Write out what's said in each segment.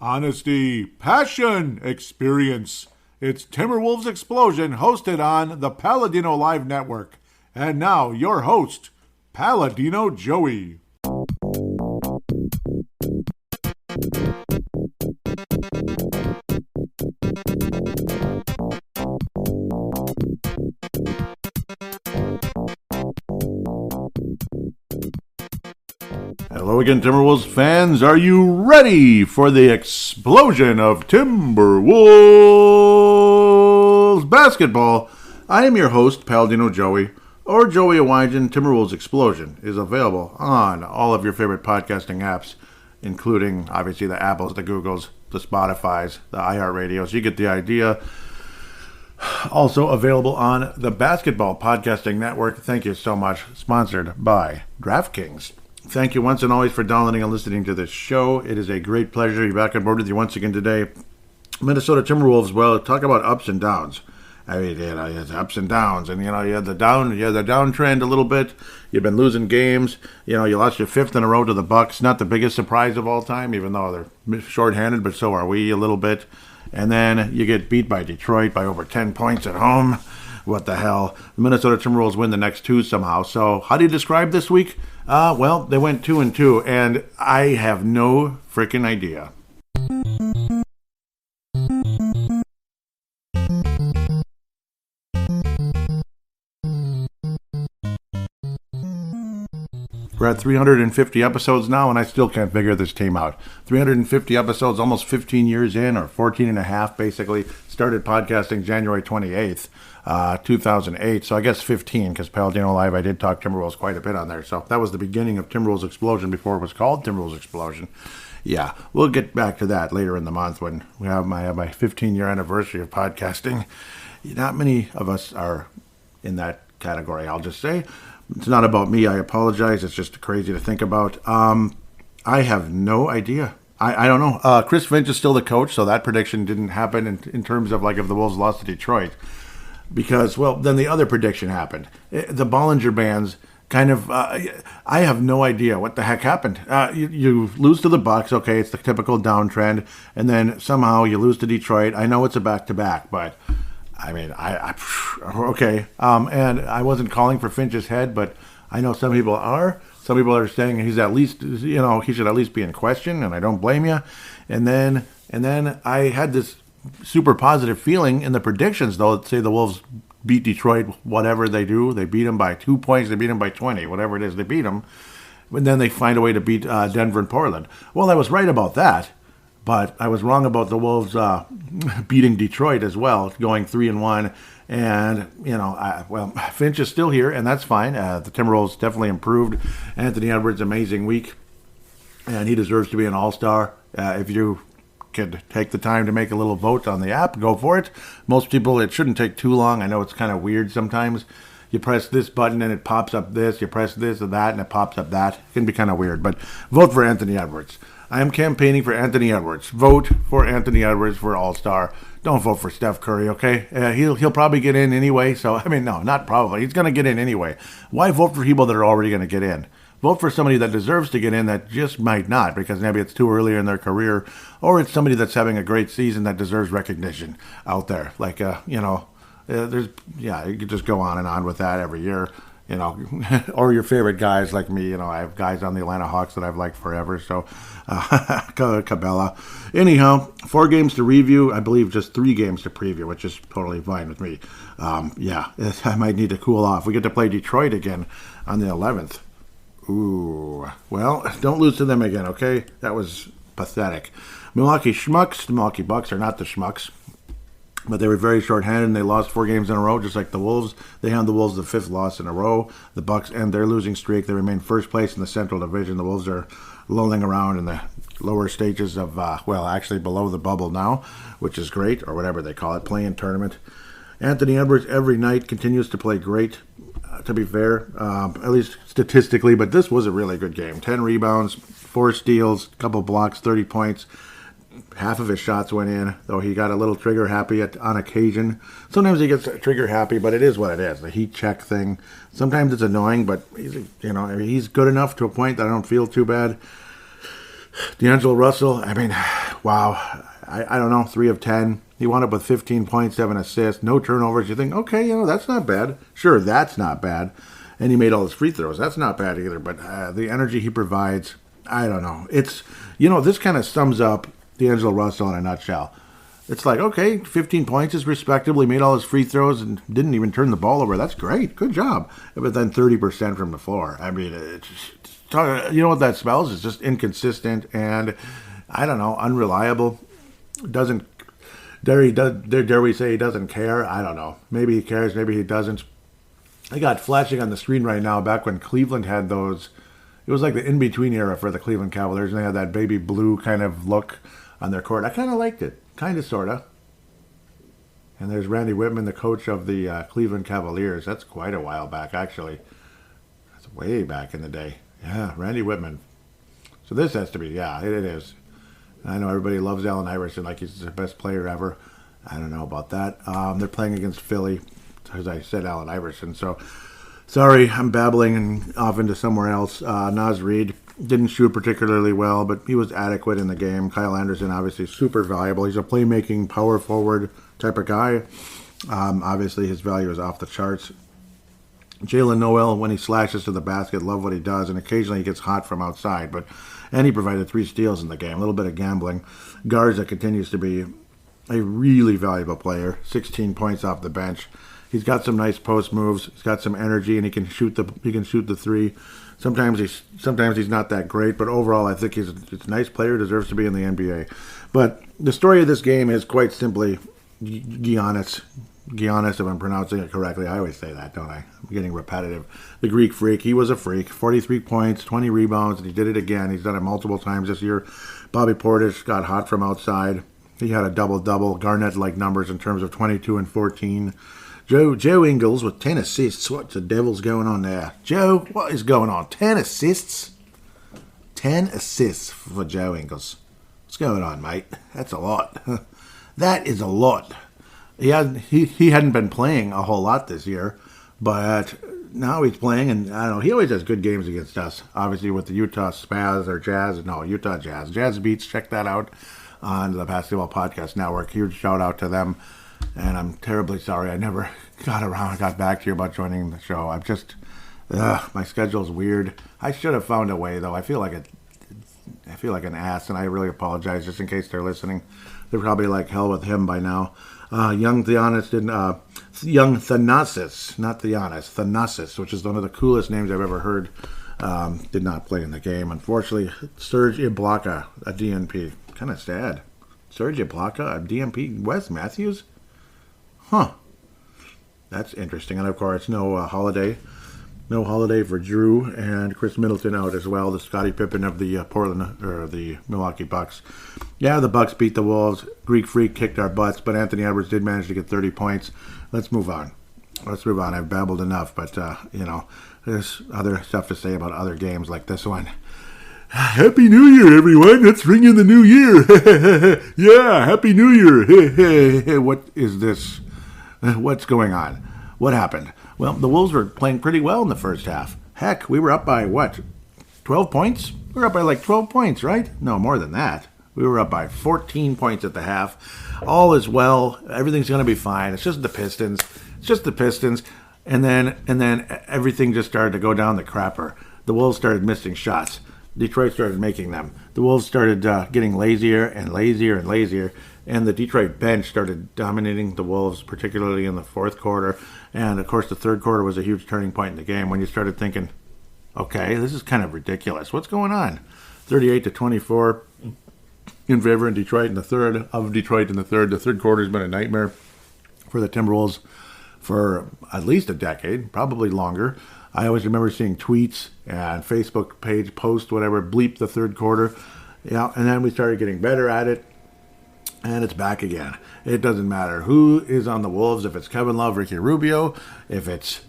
Honesty, passion, experience. It's Timberwolves Explosion, hosted on the paladinolive network. And now, your host, Paladino Joey. Hello again, Timberwolves fans. Are you ready for the explosion of Timberwolves basketball? I am your host, Paladino Joey, or Joey Awajan. Timberwolves Explosion is available on all of your favorite podcasting apps, including, obviously, the Apples, the Googles, the Spotifys, the iHeartRadios. You get the idea. Also available on the Basketball Podcasting Network. Thank you so much. Sponsored by DraftKings. Thank you once and always for downloading and listening to this show. It is a great pleasure to be back on board with you once again today. Minnesota Timberwolves, well, talk about ups and downs. I mean, it's ups and downs, and you had the downtrend a little bit. You've been losing games. You lost your fifth in a row to the Bucks. Not the biggest surprise of all time, even though they're shorthanded, but so are we a little bit. And then you get beat by Detroit by over 10 points at home. What the hell? The Minnesota Timberwolves win the next two somehow. So how do you describe this week? Well, they went 2-2, and I have no freaking idea. We're at 350 episodes now, and I still can't figure this team out. 350 episodes, almost 15 years in, or 14 and a half, basically. Started podcasting January 28th, 2008. So I guess 15, because Paladino Live, I did talk Timberwolves quite a bit on there. So that was the beginning of Timberwolves Explosion before it was called Timberwolves Explosion. Yeah, we'll get back to that later in the month when we have my 15-year anniversary of podcasting. Not many of us are in that category, I'll just say. It's not about me. I apologize. It's just crazy to think about. I have no idea. I don't know. Chris Finch is still the coach, so that prediction didn't happen in terms of like if the Wolves lost to Detroit. Because, well, then the other prediction happened. The Bollinger Bands kind of, I have no idea what the heck happened. You lose to the Bucks. Okay, it's the typical downtrend. And then somehow you lose to Detroit. I know it's a back-to-back, but... I mean, okay. And I wasn't calling for Finch's head, but I know some people are. Some people are saying he's at least, he should at least be in question, and I don't blame you. And then I had this super positive feeling in the predictions, though. Let's say the Wolves beat Detroit, whatever they do. They beat them by 2 points. They beat them by 20, whatever it is. They beat them. And then they find a way to beat Denver and Portland. Well, I was right about that. But I was wrong about the Wolves beating Detroit as well, going 3-1. And, Finch is still here, and that's fine. The Timberwolves definitely improved. Anthony Edwards, amazing week. And he deserves to be an all-star. If you could take the time to make a little vote on the app, go for it. Most people, it shouldn't take too long. I know it's kind of weird sometimes. You press this button and it pops up this. You press this or that and it pops up that. It can be kind of weird. But vote for Anthony Edwards. I am campaigning for Anthony Edwards. Vote for Anthony Edwards for All-Star. Don't vote for Steph Curry, okay? He'll probably get in anyway. So, no, not probably. He's going to get in anyway. Why vote for people that are already going to get in? Vote for somebody that deserves to get in that just might not, because maybe it's too early in their career, or it's somebody that's having a great season that deserves recognition out there. Like, you could just go on and on with that every year. Or your favorite guys like me. I have guys on the Atlanta Hawks that I've liked forever. So, Cabela. Anyhow, 4 games to review. I believe just 3 games to preview, which is totally fine with me. I might need to cool off. We get to play Detroit again on the 11th. Ooh. Well, don't lose to them again, okay? That was pathetic. Milwaukee Schmucks. The Milwaukee Bucks are not the Schmucks. But they were very short-handed, and they lost 4 games in a row, just like the Wolves. They hand the Wolves the 5th loss in a row. The Bucks end their losing streak. They remain first place in the Central Division. The Wolves are lolling around in the lower stages of, actually below the bubble now, which is great, or whatever they call it, play-in tournament. Anthony Edwards every night continues to play great, to be fair, at least statistically. But this was a really good game. 10 rebounds, 4 steals, a couple blocks, 30 points. Half of his shots went in, though he got a little trigger happy on occasion. Sometimes he gets trigger happy, but it is what it is. The heat check thing. Sometimes it's annoying, but he's good enough to a point that I don't feel too bad. D'Angelo Russell, wow, I don't know, 3 of 10. He wound up with 15 points, 7 assists, no turnovers. You think, okay, that's not bad. Sure, that's not bad. And he made all his free throws. That's not bad either. But the energy he provides, I don't know. It's, this kind of sums up D'Angelo Russell in a nutshell. It's like, okay, 15 points is respectable. He made all his free throws and didn't even turn the ball over. That's great. Good job. But then 30% from the floor. I mean, you know what that spells? It's just inconsistent and, I don't know, unreliable. Dare we say he doesn't care? I don't know. Maybe he cares, maybe he doesn't. I got flashing on the screen right now back when Cleveland had those. It was like the in-between era for the Cleveland Cavaliers, and they had that baby blue kind of look on their court. I kind of liked it. Kind of, sort of. And there's Randy Whitman, the coach of the Cleveland Cavaliers. That's quite a while back, actually. That's way back in the day. Yeah, Randy Whitman. So this has to be, yeah, it is. I know everybody loves Allen Iverson like he's the best player ever. I don't know about that. They're playing against Philly, as I said, Allen Iverson. So, sorry, I'm babbling and off into somewhere else. Naz Reid didn't shoot particularly well, but he was adequate in the game. Kyle Anderson, obviously, super valuable. He's a playmaking power forward type of guy. Obviously, his value is off the charts. Jalen Noel, when he slashes to the basket, love what he does, and occasionally he gets hot from outside. And he provided 3 steals in the game, a little bit of gambling. Garza continues to be a really valuable player, 16 points off the bench. He's got some nice post moves. He's got some energy, and he can shoot the three. Sometimes he's not that great, but overall I think he's a nice player, deserves to be in the NBA. But the story of this game is quite simply Giannis. Giannis, if I'm pronouncing it correctly. I always say that, don't I? I'm getting repetitive. The Greek freak. He was a freak. 43 points, 20 rebounds, and he did it again. He's done it multiple times this year. Bobby Portis got hot from outside. He had a double-double. Garnett-like numbers in terms of 22 and 14. Joe Ingles with 10 assists. What the devil's going on there? Joe, what is going on? 10 assists? 10 assists for Joe Ingles. What's going on, mate? That's a lot. That is a lot. He hadn't been playing a whole lot this year, but now he's playing, and I don't know, he always has good games against us. Obviously with the Utah Jazz. Jazz Beats, check that out on the Basketball Podcast Network. Huge shout out to them, and I'm terribly sorry I never got back to you about joining the show. I'm just, my schedule's weird. I should have found a way, though. I feel like an ass, and I really apologize just in case they're listening. They're probably like hell with him by now. Young Thanasis, not Thanasis, Thanasis, which is one of the coolest names I've ever heard, did not play in the game. Unfortunately, Serge Ibaka, a DNP. Kind of sad. Serge Ibaka, a DNP. Wes Matthews? Huh. That's interesting. And, of course, no Holiday. No Holiday for Drew, and Chris Middleton out as well, the Scottie Pippen of the the Milwaukee Bucks. Yeah, the Bucks beat the Wolves. Greek Freak kicked our butts, but Anthony Edwards did manage to get 30 points. Let's move on. I've babbled enough, but, there's other stuff to say about other games like this one. Happy New Year, everyone. Let's ring in the new year. Yeah, Happy New Year. What is this? What's going on? What happened? Well, the Wolves were playing pretty well in the first half. Heck, we were up by, 12 points? We were up by like 12 points, right? No, more than that. We were up by 14 points at the half. All is well. Everything's going to be fine. It's just the Pistons. And then everything just started to go down the crapper. The Wolves started missing shots. Detroit started making them. The Wolves started getting lazier and lazier and lazier. And the Detroit bench started dominating the Wolves, particularly in the fourth quarter. And, of course, the third quarter was a huge turning point in the game when you started thinking, okay, this is kind of ridiculous. What's going on? 38-24 in favor of Detroit in the third. The third quarter has been a nightmare for the Timberwolves for at least a decade, probably longer. I always remember seeing tweets and Facebook page posts, whatever, bleep the third quarter. Yeah, and then we started getting better at it. And it's back again. It doesn't matter who is on the Wolves, if it's Kevin Love, Ricky Rubio, if it's,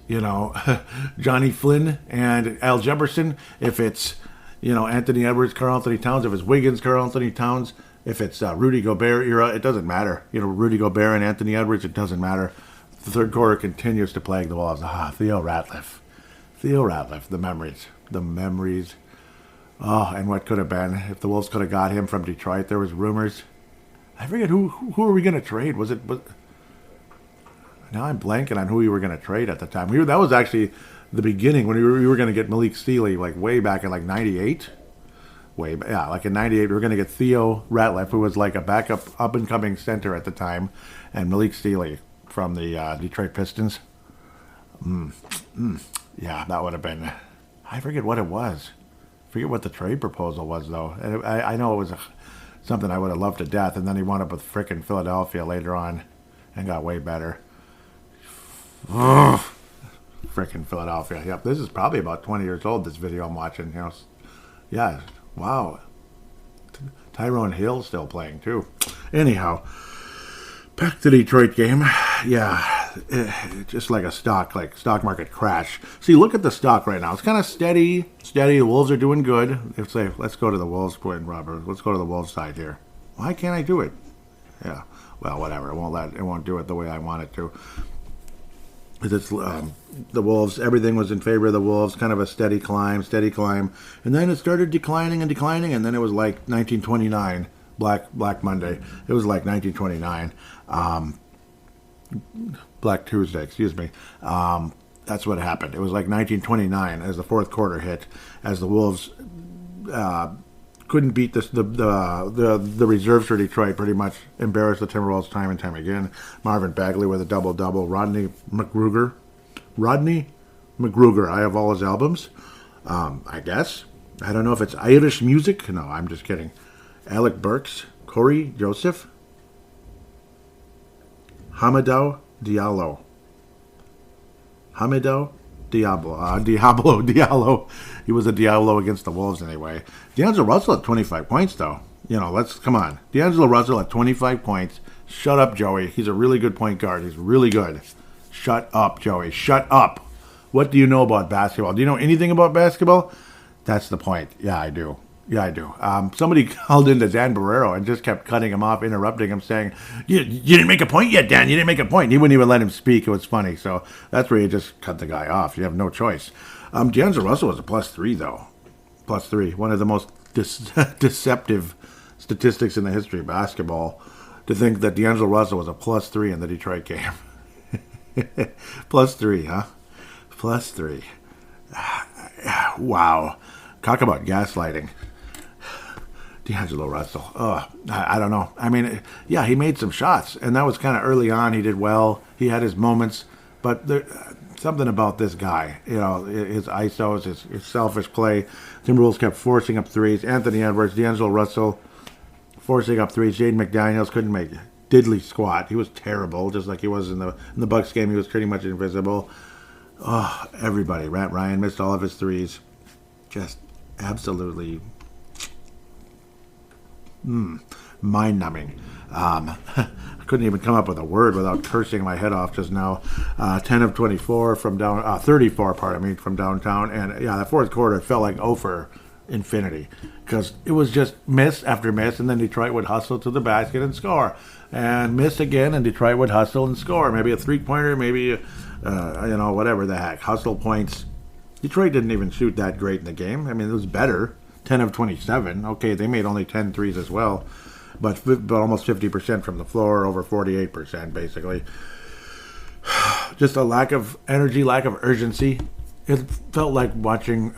Johnny Flynn and Al Jefferson, if it's, Anthony Edwards, Karl Anthony Towns, if it's Wiggins, Karl Anthony Towns, if it's Rudy Gobert era, it doesn't matter. Rudy Gobert and Anthony Edwards, it doesn't matter. The third quarter continues to plague the Wolves. Theo Ratliff, the memories. Oh, and what could have been if the Wolves could have got him from Detroit? There was rumors. I forget who were we going to trade? Now I'm blanking on who we were going to trade at the time. That was actually the beginning when we were going to get Malik Steele, like way back in like '98. Like in '98, we were going to get Theo Ratliff, who was like a backup up and coming center at the time, and Malik Steele from the Detroit Pistons. Yeah, that would have been. I forget what it was. I forget what the trade proposal was though. And I know it was something I would have loved to death, and then he wound up with frickin' Philadelphia later on, and got way better. Ugh. Frickin' Philadelphia. Yep, this is probably about 20 years old, this video I'm watching. Yeah, wow. Tyrone Hill's still playing, too. Anyhow, back to the Detroit game. Yeah, just like a stock market crash. See, look at the stock right now. It's kind of steady. The Wolves are doing good. Let's go to the Wolves point, Robert. Let's go to the Wolves side here. Why can't I do it? Yeah, well, whatever. It won't do it the way I want it to. It's the Wolves. Everything was in favor of the Wolves. Kind of a steady climb, and then it started declining, and then it was like 1929, Black Monday. It was like 1929, Black Tuesday. Excuse me. That's what happened. It was like 1929 as the fourth quarter hit, as the Wolves couldn't beat the reserves for Detroit. Pretty much embarrassed the Timberwolves time and time again. Marvin Bagley with a double-double. Rodney McGruger. I have all his albums. I guess. I don't know if it's Irish music. No, I'm just kidding. Alec Burks. Corey Joseph. Hamidou Diallo. Diallo. He was a Diallo against the Wolves anyway. D'Angelo Russell at 25 points, though. Come on. D'Angelo Russell at 25 points. Shut up, Joey. He's a really good point guard. He's really good. Shut up, Joey. Shut up. What do you know about basketball? Do you know anything about basketball? That's the point. Yeah, I do. Somebody called into Dan Barrero and just kept cutting him off, interrupting him, saying, you didn't make a point yet, Dan. You didn't make a point. He wouldn't even let him speak. It was funny. So that's where you just cut the guy off. You have no choice. D'Angelo Russell was a +3, though. +3. One of the most deceptive statistics in the history of basketball, to think that D'Angelo Russell was a +3 in the Detroit game. +3, huh? +3. Wow. Talk about gaslighting. D'Angelo Russell. I don't know. I mean, yeah, he made some shots, and that was kind of early on. He did well. He had his moments, but something about this guy, his ISOs, his selfish play. Timberwolves kept forcing up threes. Anthony Edwards, D'Angelo Russell, forcing up threes. Jaden McDaniels couldn't make diddly squat. He was terrible, just like he was in the Bucks game. He was pretty much invisible. Oh, everybody. Ryan missed all of his threes. Just absolutely mind-numbing. I couldn't even come up with a word without cursing my head off just now. 10 of 24 from 34, from downtown. And yeah, the fourth quarter felt like for infinity, because it was just miss after miss, and then Detroit would hustle to the basket and score, and miss again, and Detroit would hustle and score. Maybe a three-pointer, maybe whatever the heck, hustle points. Detroit didn't even shoot that great in the game. I mean, it was better. 10 of 27. Okay, they made only 10 threes as well, but almost 50% from the floor, over 48% basically. Just a lack of energy, lack of urgency. It felt like watching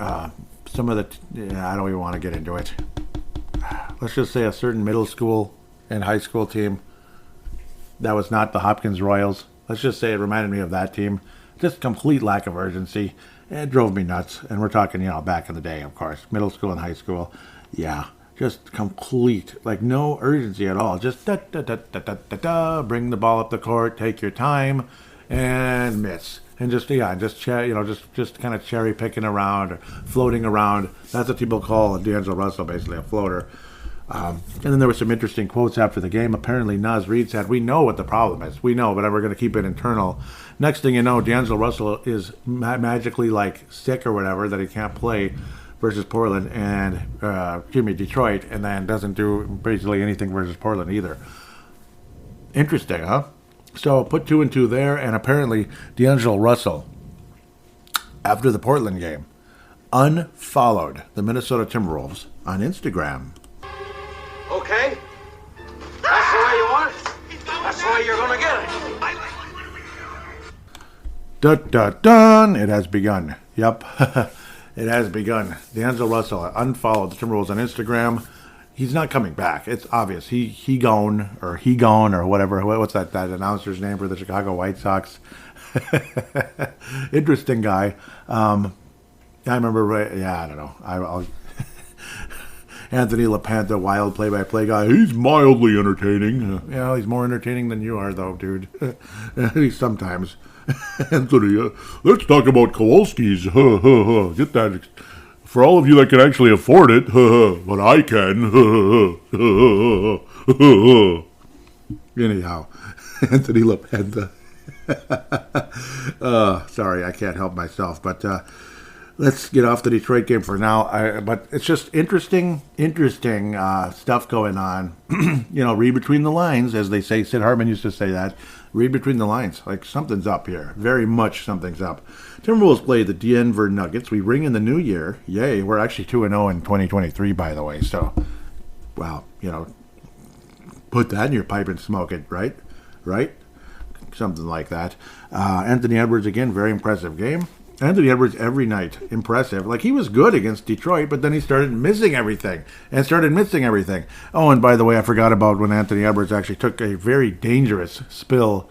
some of the... I don't even want to get into it. Let's just say a certain middle school and high school team that was not the Hopkins Royals. Let's just say it reminded me of that team. Just complete lack of urgency. It drove me nuts. And we're talking, back in the day, of course. Middle school and high school. Yeah. Just complete, like no urgency at all. Just bring the ball up the court, take your time, and miss. And just kind of cherry picking around or floating around. That's what people call D'Angelo Russell, basically a floater. And then there were some interesting quotes after the game. Apparently, Naz Reid said, "We know what the problem is. We know, but we're going to keep it internal." Next thing you know, D'Angelo Russell is magically like sick or whatever, that he can't play versus Portland and Detroit, and then doesn't do basically anything versus Portland either. Interesting, huh? So put 2 and 2 there, and apparently D'Angelo Russell, after the Portland game, unfollowed the Minnesota Timberwolves on Instagram. Okay? That's the way you want it? That's the way you're going to get it. Dun. It has begun. Yep. It has begun. D'Angelo Russell unfollowed the Timberwolves on Instagram. He's not coming back. It's obvious. He gone or whatever. What's that announcer's name for the Chicago White Sox? Interesting guy. I remember. Yeah, I don't know. I'll Anthony LaPanta, wild play-by-play guy. He's mildly entertaining. He's more entertaining than you are, though, dude. Sometimes. Anthony, let's talk about Kowalski's. Get that. For all of you that can actually afford it, but I can. Anyhow, Anthony LaPanta. Sorry, I can't help myself, but let's get off the Detroit game for now. But it's just interesting stuff going on. Read between the lines, as they say. Sid Hartman used to say that. Read between the lines. Like, something's up here. Very much something's up. Timberwolves play the Denver Nuggets. We ring in the new year. Yay. We're actually 2-0 in 2023, by the way. So, well, put that in your pipe and smoke it, right? Right? Something like that. Anthony Edwards, again, very impressive game. Anthony Edwards every night, impressive. Like, he was good against Detroit, but then he started missing everything. Oh, and by the way, I forgot about when Anthony Edwards actually took a very dangerous spill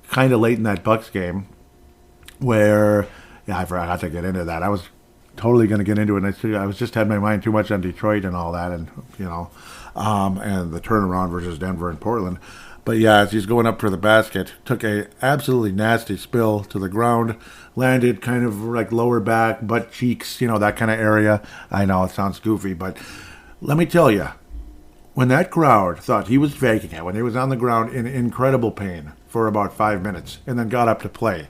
kind of late in that Bucks game where, I forgot to get into that. I was totally going to get into it, and I was just had my mind too much on Detroit and all that, and, and the turnaround versus Denver and Portland. But yeah, as he's going up for the basket, took a absolutely nasty spill to the ground, landed kind of like lower back, butt cheeks, that kind of area. I know it sounds goofy, but let me tell you, when that crowd thought he was faking it, when he was on the ground in incredible pain for about 5 minutes and then got up to play,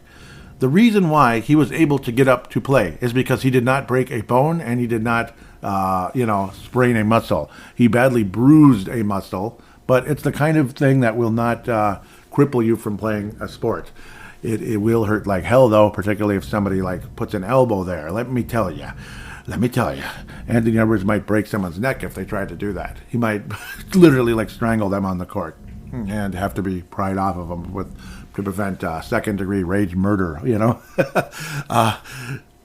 the reason why he was able to get up to play is because he did not break a bone and he did not, sprain a muscle. He badly bruised a muscle. But it's the kind of thing that will not cripple you from playing a sport. It will hurt like hell, though, particularly if somebody puts an elbow there. Let me tell you, Anthony Edwards might break someone's neck if they tried to do that. He might literally strangle them on the court and have to be pried off of them to prevent second-degree rage murder.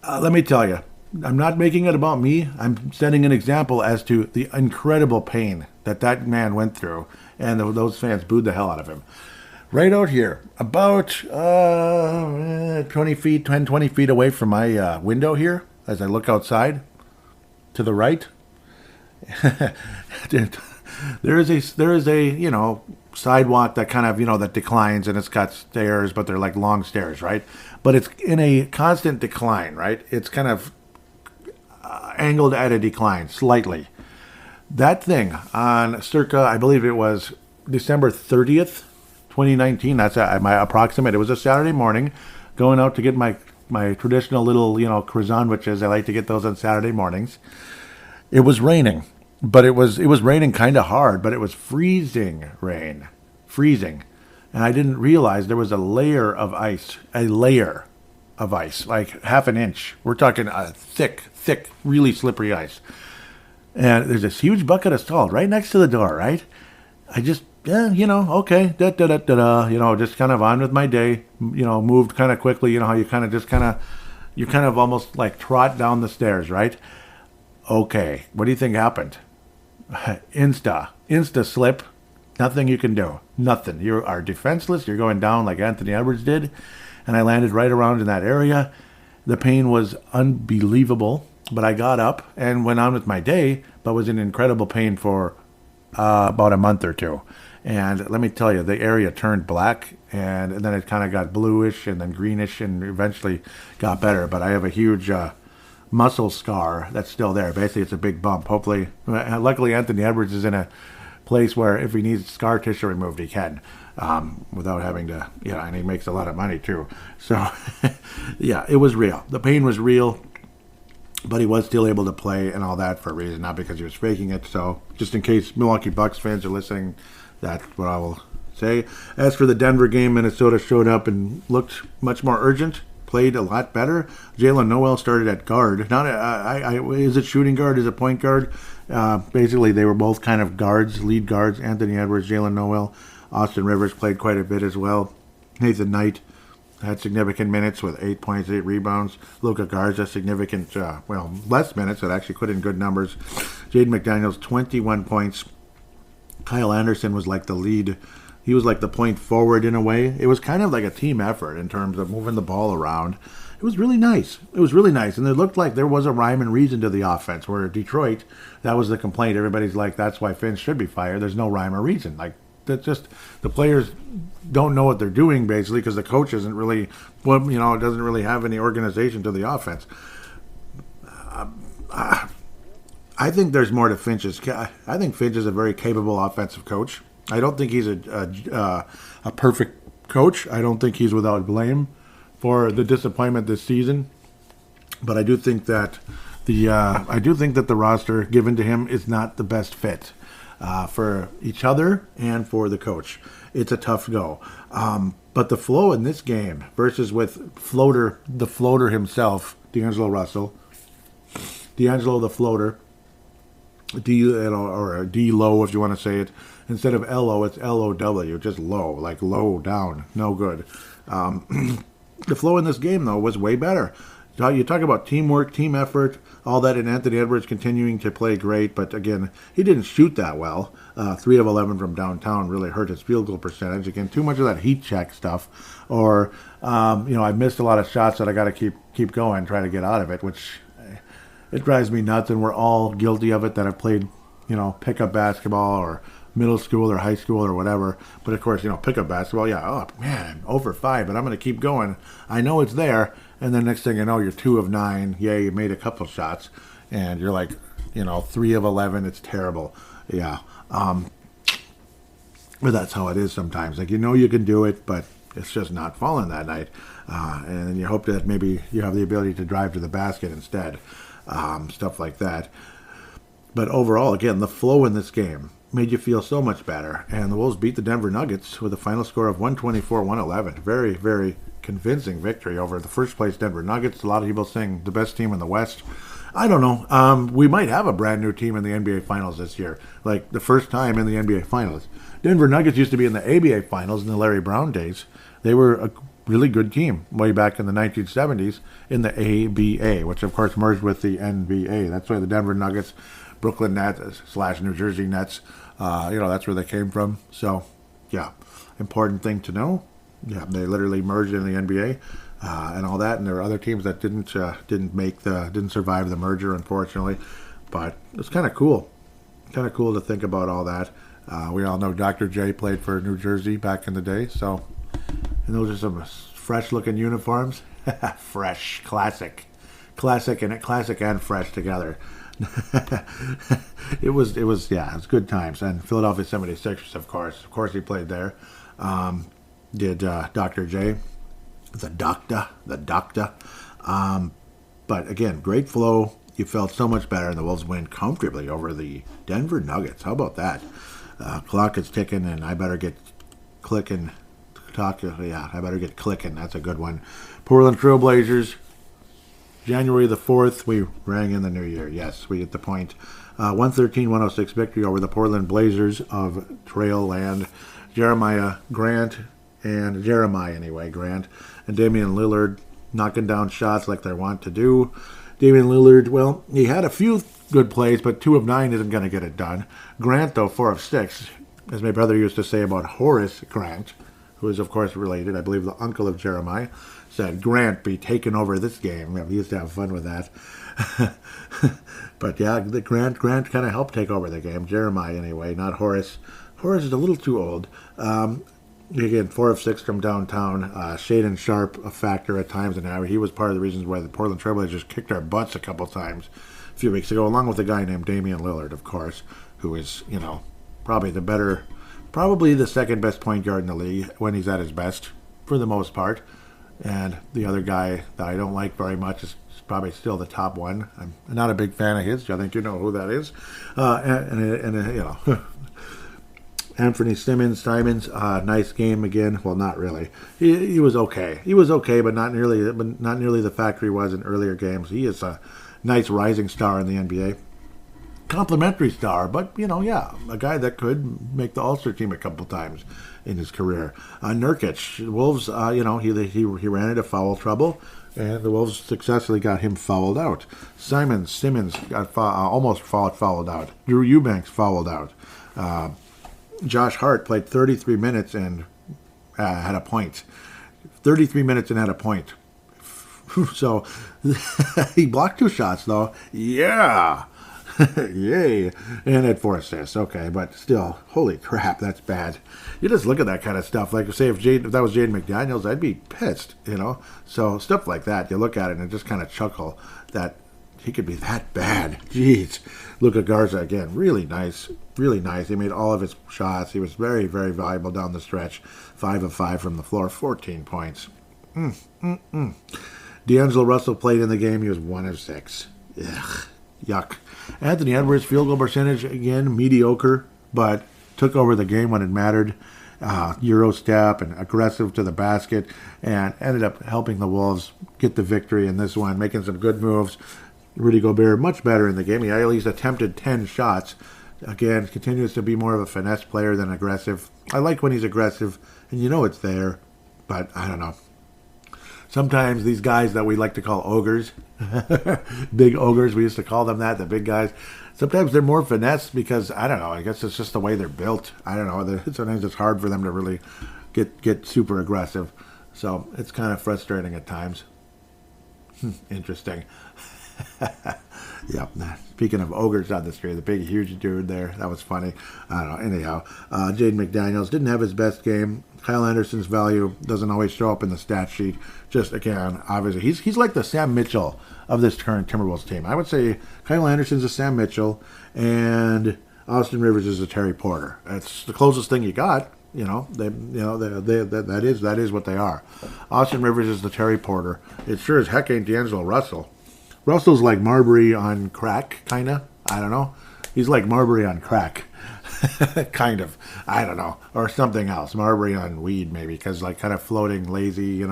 Let me tell you, I'm not making it about me. I'm setting an example as to the incredible pain that man went through, and those fans booed the hell out of him. Right out here, about 20 feet away from my window here, as I look outside, to the right, there is a sidewalk that kind of, that declines, and it's got stairs, but they're like long stairs, right? But it's in a constant decline, right? It's kind of angled at a decline slightly. That thing on circa, I believe it was December 30th, 2019. That's my approximate. It was a Saturday morning, going out to get my traditional little, croissant sandwiches. I like to get those on Saturday mornings. It was raining, but it was raining kind of hard, but it was freezing rain. And I didn't realize there was a layer of ice, like half an inch. We're talking thick, really slippery ice. And there's this huge bucket of salt right next to the door, right? I just, okay, just kind of on with my day, moved kind of quickly, how you kind of almost like trot down the stairs, right? Okay, what do you think happened? Insta slip, nothing you can do, nothing. You are defenseless, you're going down like Anthony Edwards did, and I landed right around in that area. The pain was unbelievable, but I got up and went on with my day, but was in incredible pain for about a month or two. And let me tell you, the area turned black, and then it kind of got bluish and then greenish and eventually got better. But I have a huge muscle scar that's still there. Basically, it's a big bump. Hopefully, luckily, Anthony Edwards is in a place where if he needs scar tissue removed, he can. Without having to, and he makes a lot of money too. So, yeah, it was real. The pain was real, but he was still able to play and all that for a reason, not because he was faking it. So, just in case Milwaukee Bucks fans are listening, that's what I will say. As for the Denver game, Minnesota showed up and looked much more urgent, played a lot better. Jalen Noel started at guard. Not is it shooting guard? Is it point guard? Basically, they were both kind of guards, lead guards. Anthony Edwards, Jalen Noel. Austin Rivers played quite a bit as well. Nathan Knight had significant minutes with 8 points, 8 rebounds. Luka Garza, significant, less minutes, but actually put in good numbers. Jaden McDaniels, 21 points. Kyle Anderson was like the lead. He was like the point forward in a way. It was kind of like a team effort in terms of moving the ball around. It was really nice. And it looked like there was a rhyme and reason to the offense, where Detroit, that was the complaint. Everybody's like, that's why Finch should be fired. There's no rhyme or reason. Like, that's just, the players don't know what they're doing, basically, because the coach isn't really, doesn't really have any organization to the offense. I think there's more to Finch's. I think Finch is a very capable offensive coach. I don't think he's a perfect coach. I don't think he's without blame for the disappointment this season. But I do think that the roster given to him is not the best fit for each other and for the coach. It's a tough go. But the flow in this game versus with the floater himself, D'Angelo Russell, D'Angelo the floater, or D-Low if you want to say it. Instead of L-O, it's L-O-W, just low, like low down, no good. The flow in this game, though, was way better. You talk about teamwork, team effort, all that, and Anthony Edwards continuing to play great, but again, he didn't shoot that well. 3 of 11 from downtown really hurt his field goal percentage. Again, too much of that heat check stuff, or I missed a lot of shots that I got to keep going, try to get out of it, which it drives me nuts, and we're all guilty of it that have played, pickup basketball or middle school or high school or whatever. But of course, pickup basketball, oh man, over 5, but I'm going to keep going. I know it's there, and then next thing you know, you're 2 of 9. Yeah, you made a couple shots, and you're like, 3 of 11. It's terrible. Yeah. But that's how it is sometimes. Like, you can do it, but it's just not falling that night. And you hope that maybe you have the ability to drive to the basket instead. Stuff like that. But overall, again, the flow in this game made you feel so much better. And the Wolves beat the Denver Nuggets with a final score of 124-111. Very, very convincing victory over the first-place Denver Nuggets. A lot of people saying the best team in the West. I don't know. We might have a brand-new team in the NBA Finals this year. Like, the first time in the NBA Finals. Denver Nuggets used to be in the ABA Finals in the Larry Brown days. They were a really good team way back in the 1970s in the ABA, which, of course, merged with the NBA. That's why the Denver Nuggets, Brooklyn Nets / New Jersey Nets, that's where they came from. So, yeah, important thing to know. Yeah, they literally merged in the NBA and all that. And there were other teams that didn't survive the merger, unfortunately. But it's kind of cool. Kind of cool to think about all that. We all know Dr. J played for New Jersey back in the day. So, and those are some fresh-looking uniforms. Fresh, classic and fresh together. It was good times. And Philadelphia 76ers, of course he played there. Did Dr. J, the doctor. But again, great flow. You felt so much better, and the Wolves win comfortably over the Denver Nuggets. How about that? Clock is ticking, and I better get clicking. I better get clicking. That's a good one. Portland Trail Blazers. January the 4th, we rang in the new year. Yes, we get the point. 113-106 victory over the Portland Blazers of Trail Land. Jeremiah Grant and Damian Lillard knocking down shots like they want to do. Damian Lillard, well, he had a few good plays, but 2 of 9 isn't going to get it done. Grant, though, 4 of 6, as my brother used to say about Horace Grant, who is, of course, related, I believe the uncle of Jeremiah, said, Grant be taking over this game. We used to have fun with that. But, yeah, the Grant kind of helped take over the game. Jeremiah, anyway, not Horace. Horace is a little too old. Again, 4 of 6 from downtown. Shaden Sharp, a factor at times. And he was part of the reasons why the Portland Trailblazers kicked our butts a couple times a few weeks ago, along with a guy named Damian Lillard, of course, who is, probably the second best point guard in the league when he's at his best, for the most part. And the other guy that I don't like very much is probably still the top one. I'm not a big fan of his. I think you know who that is. Anthony Simons, nice game again. Well, not really. He was okay. He was okay, but not nearly the factor he was in earlier games. He is a nice rising star in the NBA. Complimentary star, but a guy that could make the All-Star team a couple times in his career. Nurkic, Wolves, he ran into foul trouble, and the Wolves successfully got him fouled out. Simmons got almost fouled out. Drew Eubanks fouled out. Josh Hart played 33 minutes and had a point. 33 minutes and had a point. So he blocked 2 shots, though. Yeah. Yay. And had 4 assists. Okay, but still, holy crap, that's bad. You just look at that kind of stuff. Like, say, if that was Jaden McDaniels, I'd be pissed, So stuff like that, you look at it and just kind of chuckle that he could be that bad. Jeez. Luka Garza, again, really nice. Really nice. He made all of his shots. He was very, very valuable down the stretch. 5 of 5 from the floor, 14 points. D'Angelo Russell played in the game. He was 1 of 6. Ugh. Yuck. Anthony Edwards, field goal percentage, again, mediocre, but took over the game when it mattered. Euro step and aggressive to the basket, and ended up helping the Wolves get the victory in this one, making some good moves. Rudy Gobert, much better in the game. He at least attempted 10 shots. Again, continues to be more of a finesse player than aggressive. I like when he's aggressive, and it's there, but I don't know. Sometimes these guys that we like to call ogres, big ogres, we used to call them that, the big guys, sometimes they're more finesse because, I don't know, I guess it's just the way they're built. I don't know, sometimes it's hard for them to really get super aggressive. So it's kind of frustrating at times. Interesting. Yep. Speaking of ogres on the street, the big, huge dude there, that was funny. I don't know. Anyhow, Jaden McDaniels didn't have his best game. Kyle Anderson's value doesn't always show up in the stat sheet. Just, again, obviously, he's like the Sam Mitchell of this current Timberwolves team. I would say Kyle Anderson's a Sam Mitchell, and Austin Rivers is a Terry Porter. That's the closest thing you got. That is what they are. Austin Rivers is the Terry Porter. It sure as heck ain't D'Angelo Russell. Russell's like Marbury on crack, kind of. I don't know. He's like Marbury on crack. Kind of. I don't know. Or something else. Marbury on weed, maybe, because like kind of floating, lazy,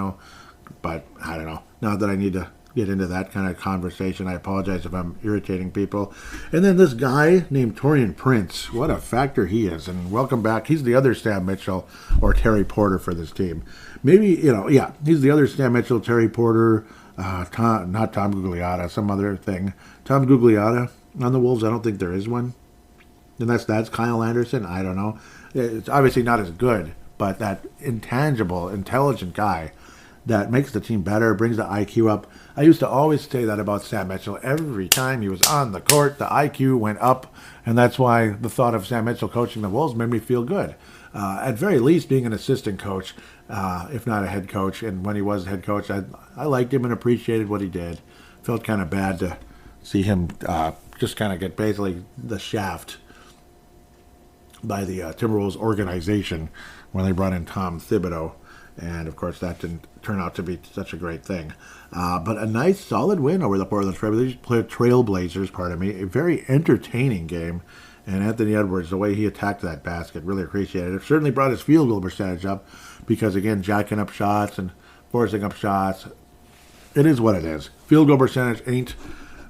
But I don't know. Not that I need to get into that kind of conversation. I apologize if I'm irritating people. And then this guy named Taurean Prince. What a factor he is. And welcome back. He's the other Sam Mitchell or Terry Porter for this team. Maybe, he's the other Sam Mitchell, Terry Porter, not Tom Gugliotta, some other thing. Tom Gugliotta on the Wolves, I don't think there is one. And that's Kyle Anderson. I don't know. It's obviously not as good, but that intangible, intelligent guy that makes the team better, brings the IQ up. I used to always say that about Sam Mitchell. Every time he was on the court, the IQ went up, and that's why the thought of Sam Mitchell coaching the Wolves made me feel good. At very least, being an assistant coach, if not a head coach, and when he was head coach, I liked him and appreciated what he did. Felt kind of bad to see him just kind of get basically the shaft by the Timberwolves organization when they brought in Tom Thibodeau. And, of course, that didn't turn out to be such a great thing. But a nice, solid win over the Portland Trailblazers, A very entertaining game. And Anthony Edwards, the way he attacked that basket, really appreciated it. It certainly brought his field goal percentage up because, again, jacking up shots and forcing up shots. It is what it is. Field goal percentage ain't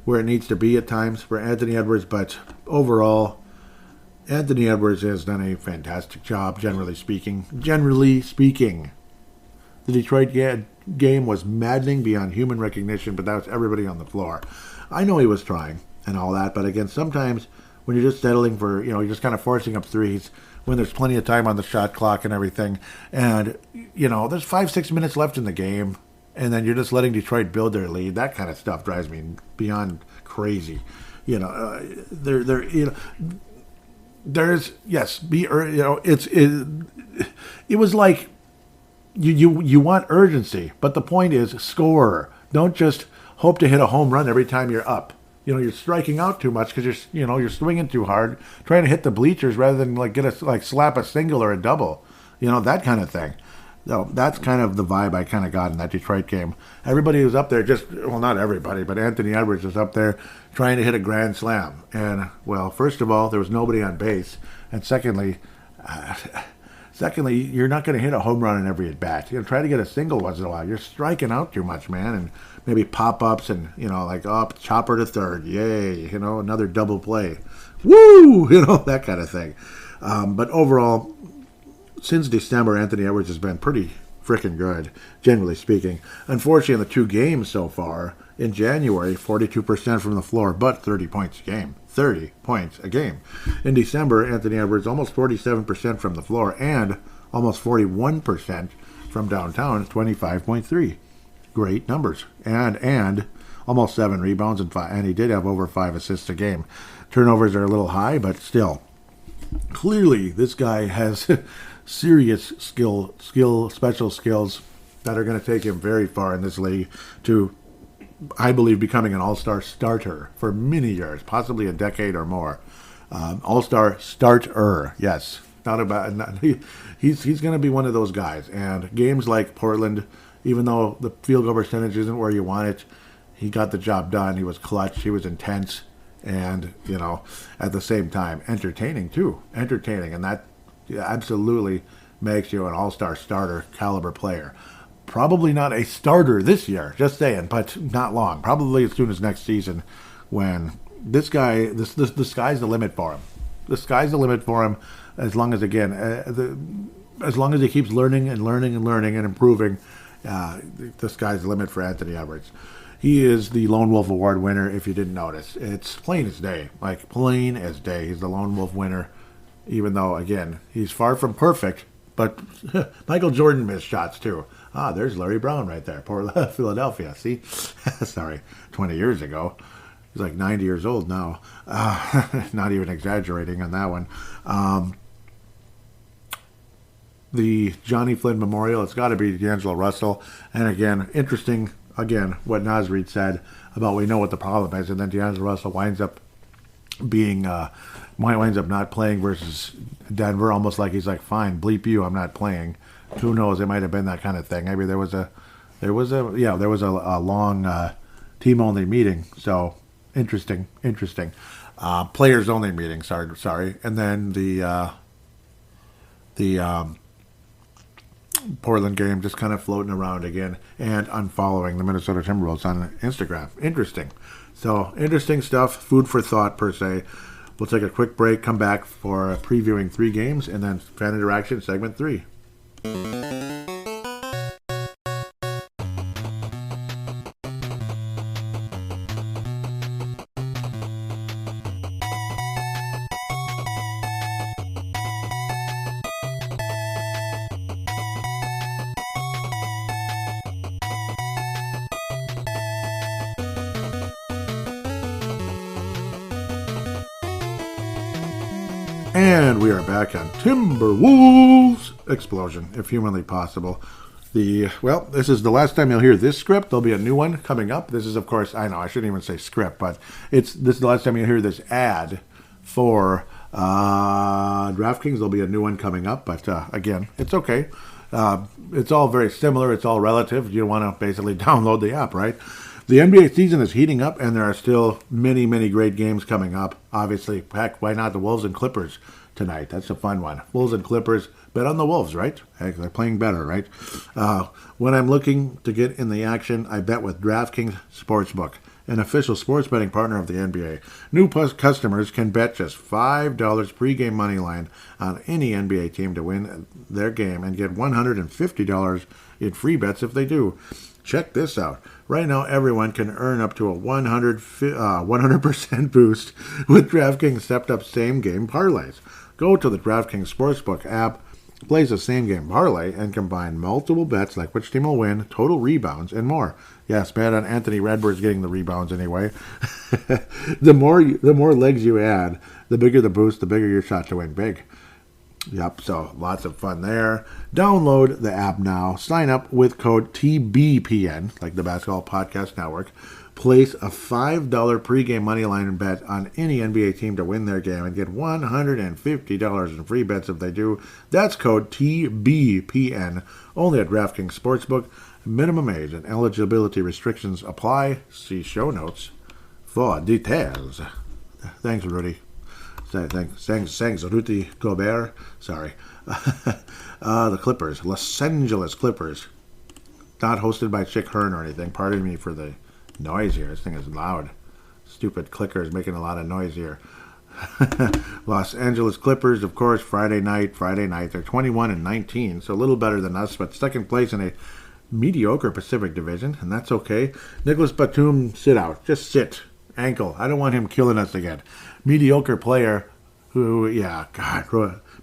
where it needs to be at times for Anthony Edwards, but overall, Anthony Edwards has done a fantastic job, generally speaking. The Detroit game was maddening beyond human recognition, but that was everybody on the floor. I know he was trying and all that, but again, sometimes when you're just settling for, you're just kind of forcing up threes when there's plenty of time on the shot clock and everything, and, there's 5-6 minutes left in the game, and then you're just letting Detroit build their lead. That kind of stuff drives me beyond crazy. It was like you want urgency, but the point is score. Don't just hope to hit a home run every time you're up. You're striking out too much because you're swinging too hard, trying to hit the bleachers rather than slap a single or a double. That kind of thing. So that's kind of the vibe I kind of got in that Detroit game. Everybody was up there not everybody, but Anthony Edwards was up there trying to hit a grand slam. And, well, first of all, there was nobody on base. And secondly, Secondly, you're not going to hit a home run in every at bat. You know, try to get a single once in a while. You're striking out too much, man, and maybe pop ups and like chopper to third, yay, another double play, woo, that kind of thing. But overall, since December, Anthony Edwards has been pretty freaking good, generally speaking. Unfortunately, in the 2 games so far, in January, 42% from the floor, but 30 points a game. 30 points a game. In December, Anthony Edwards, almost 47% from the floor and almost 41% from downtown, 25.3. Great numbers. And almost 7 rebounds and he did have over 5 assists a game. Turnovers are a little high, but still. Clearly, this guy has serious special skills that are going to take him very far in this league to, I believe, becoming an all-star starter for many years, possibly a decade or more. All-star starter, yes. He's going to be one of those guys. And games like Portland, even though the field goal percentage isn't where you want it, he got the job done. He was clutch. He was intense. And, at the same time, entertaining, too. Entertaining. And that absolutely makes you an all-star starter caliber player. Probably not a starter this year, just saying, but not long. Probably as soon as next season, when the sky's the limit for him. The sky's the limit for him, as long as, again, as long as he keeps learning and improving. The sky's the limit for Anthony Edwards. He is the Lone Wolf Award winner, if you didn't notice. It's plain as day, like plain as day. He's the Lone Wolf winner, even though, again, he's far from perfect, but Michael Jordan missed shots, too. There's Larry Brown right there. Poor Philadelphia. See? Sorry. 20 years ago. He's like 90 years old now. Not even exaggerating on that one. The Johnny Flynn Memorial, it's got to be D'Angelo Russell. And again, interesting, what Nasreed said about we know what the problem is. And then D'Angelo Russell winds up not playing versus Denver, almost like he's like, fine, bleep you, I'm not playing. Who knows? It might have been that kind of thing. Maybe there was a long team only meeting. So interesting. Players only meeting. Sorry. And then the Portland game just kind of floating around again and unfollowing the Minnesota Timberwolves on Instagram. Interesting. So interesting stuff. Food for thought per se. We'll take a quick break. Come back for previewing 3 games and then fan interaction segment 3. And we are back on Timberwolves Explosion, if humanly possible. This is the last time you'll hear this script. There'll be a new one coming up. This is, of course, I know I shouldn't even say script, but this is the last time you'll hear this ad for DraftKings. There'll be a new one coming up, but again, it's okay. It's all very similar. It's all relative. You want to basically download the app, right? The NBA season is heating up, and there are still many, many great games coming up. Obviously, heck, why not the Wolves and Clippers tonight? That's a fun one. Wolves and Clippers, bet on the Wolves, right? Heck, they're playing better, right? When I'm looking to get in the action, I bet with DraftKings Sportsbook, an official sports betting partner of the NBA. New customers can bet just $5 pregame money line on any NBA team to win their game and get $150 in free bets if they do. Check this out. Right now, everyone can earn up to a 100% boost with DraftKings stepped-up same-game parlays. Go to the DraftKings Sportsbook app, place a same-game parlay, and combine multiple bets like which team will win, total rebounds, and more. Yes, bet on Anthony Redbird's getting the rebounds anyway. The more legs you add, the bigger the boost, the bigger your shot to win big. Yep, so lots of fun there. Download the app now. Sign up with code TBPN, like the Basketball Podcast Network. Place a $5 pregame moneyline bet on any NBA team to win their game and get $150 in free bets if they do. That's code TBPN, only at DraftKings Sportsbook. Minimum age and eligibility restrictions apply. See show notes for details. Thanks, Rudy. Thanks, Rudy Gobert. Sorry. The Clippers. Los Angeles Clippers. Not hosted by Chick Hearn or anything. Pardon me for the noise here. This thing is loud. Stupid clicker is making a lot of noise here. Los Angeles Clippers, of course, Friday night. They're 21-19, so a little better than us, but second place in a mediocre Pacific Division, and that's okay. Nicholas Batum, sit out. Just sit. Ankle. I don't want him killing us again. Mediocre player who,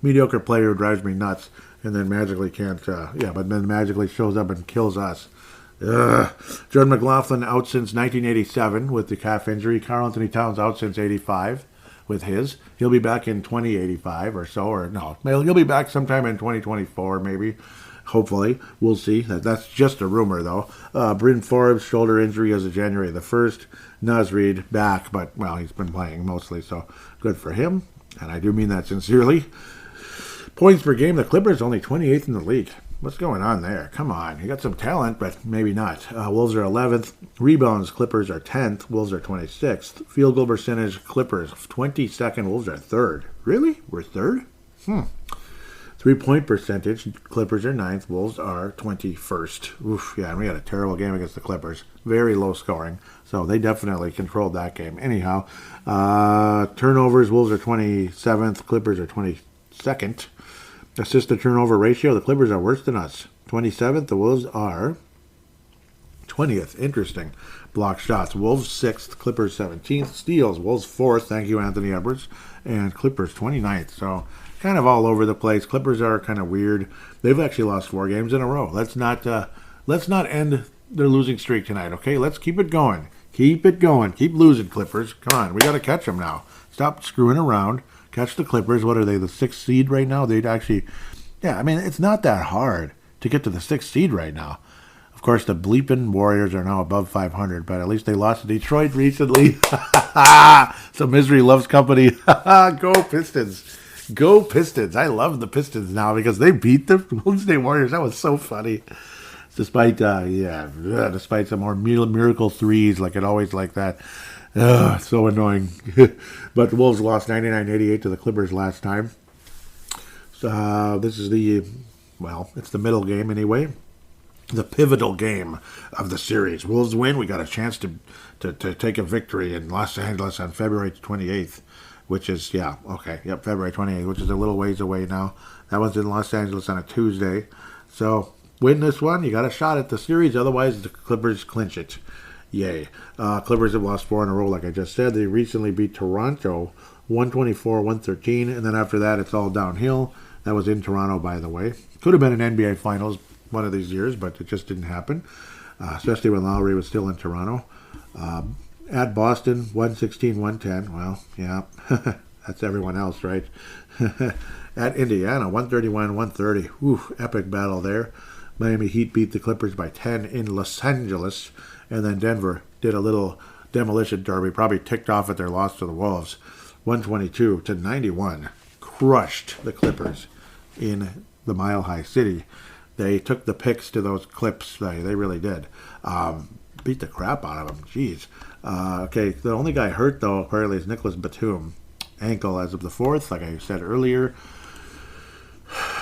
mediocre player who drives me nuts, and then magically but then magically shows up and kills us. Jordan McLaughlin out since 1987 with the calf injury. Karl Anthony Towns out since 85 with his. He'll be back in 2085 or so, or no, he'll be back sometime in 2024 maybe. Hopefully. We'll see. That's just a rumor, though. Bryn Forbes, shoulder injury as of January the 1st. Naz Reid back, but, he's been playing mostly, so good for him. And I do mean that sincerely. Points per game, the Clippers only 28th in the league. What's going on there? Come on. You got some talent, but maybe not. Wolves are 11th. Rebounds, Clippers are 10th. Wolves are 26th. Field goal percentage, Clippers 22nd. Wolves are 3rd. Really? We're 3rd? 3-point percentage, Clippers are 9th. Wolves are 21st. Oof, yeah, and we had a terrible game against the Clippers. Very low scoring. So they definitely controlled that game. Anyhow, turnovers, Wolves are 27th. Clippers are 22nd. Assist to turnover ratio, the Clippers are worse than us. 27th, the Wolves are 20th. Interesting. Block shots, Wolves 6th, Clippers 17th. Steals, Wolves 4th, thank you, Anthony Edwards. And Clippers 29th. So kind of all over the place. Clippers are kind of weird. They've actually lost 4 games in a row. Let's not end their losing streak tonight, okay? Let's keep it going. Keep it going. Keep losing, Clippers. Come on, we got to catch them now. Stop screwing around. Catch the Clippers. What are they, the 6th seed right now? They'd actually, it's not that hard to get to the 6th seed right now. Of course, the bleeping Warriors are now above 500, but at least they lost to Detroit recently. So misery loves company. Go Pistons. Go Pistons. I love the Pistons now because they beat the Golden State Warriors. That was so funny. Despite some more miracle threes, like it always like that. So annoying. But the Wolves lost 99-88 to the Clippers last time. So this is it's the middle game anyway. The pivotal game of the series. Wolves win. We got a chance to take a victory in Los Angeles on February 28th, which is, February 28th, which is a little ways away now. That one's in Los Angeles on a Tuesday. So win this one, you got a shot at the series. Otherwise, the Clippers clinch it. Yay. Clippers have lost 4 in a row, like I just said. They recently beat Toronto 124-113, and then after that, it's all downhill. That was in Toronto, by the way. Could have been an NBA Finals one of these years, but it just didn't happen, especially when Lowry was still in Toronto. At Boston, 116-110. Well, yeah, that's everyone else, right? At Indiana, 131-130. Whew, epic battle there. Miami Heat beat the Clippers by 10 in Los Angeles. And then Denver did a little demolition derby, probably ticked off at their loss to the Wolves. 122-91. Crushed the Clippers in the Mile High City. They took the picks to those clips. They really did. Beat the crap out of them. Jeez. Okay, the only guy hurt, though, apparently, is Nicholas Batum. Ankle as of the 4th, like I said earlier.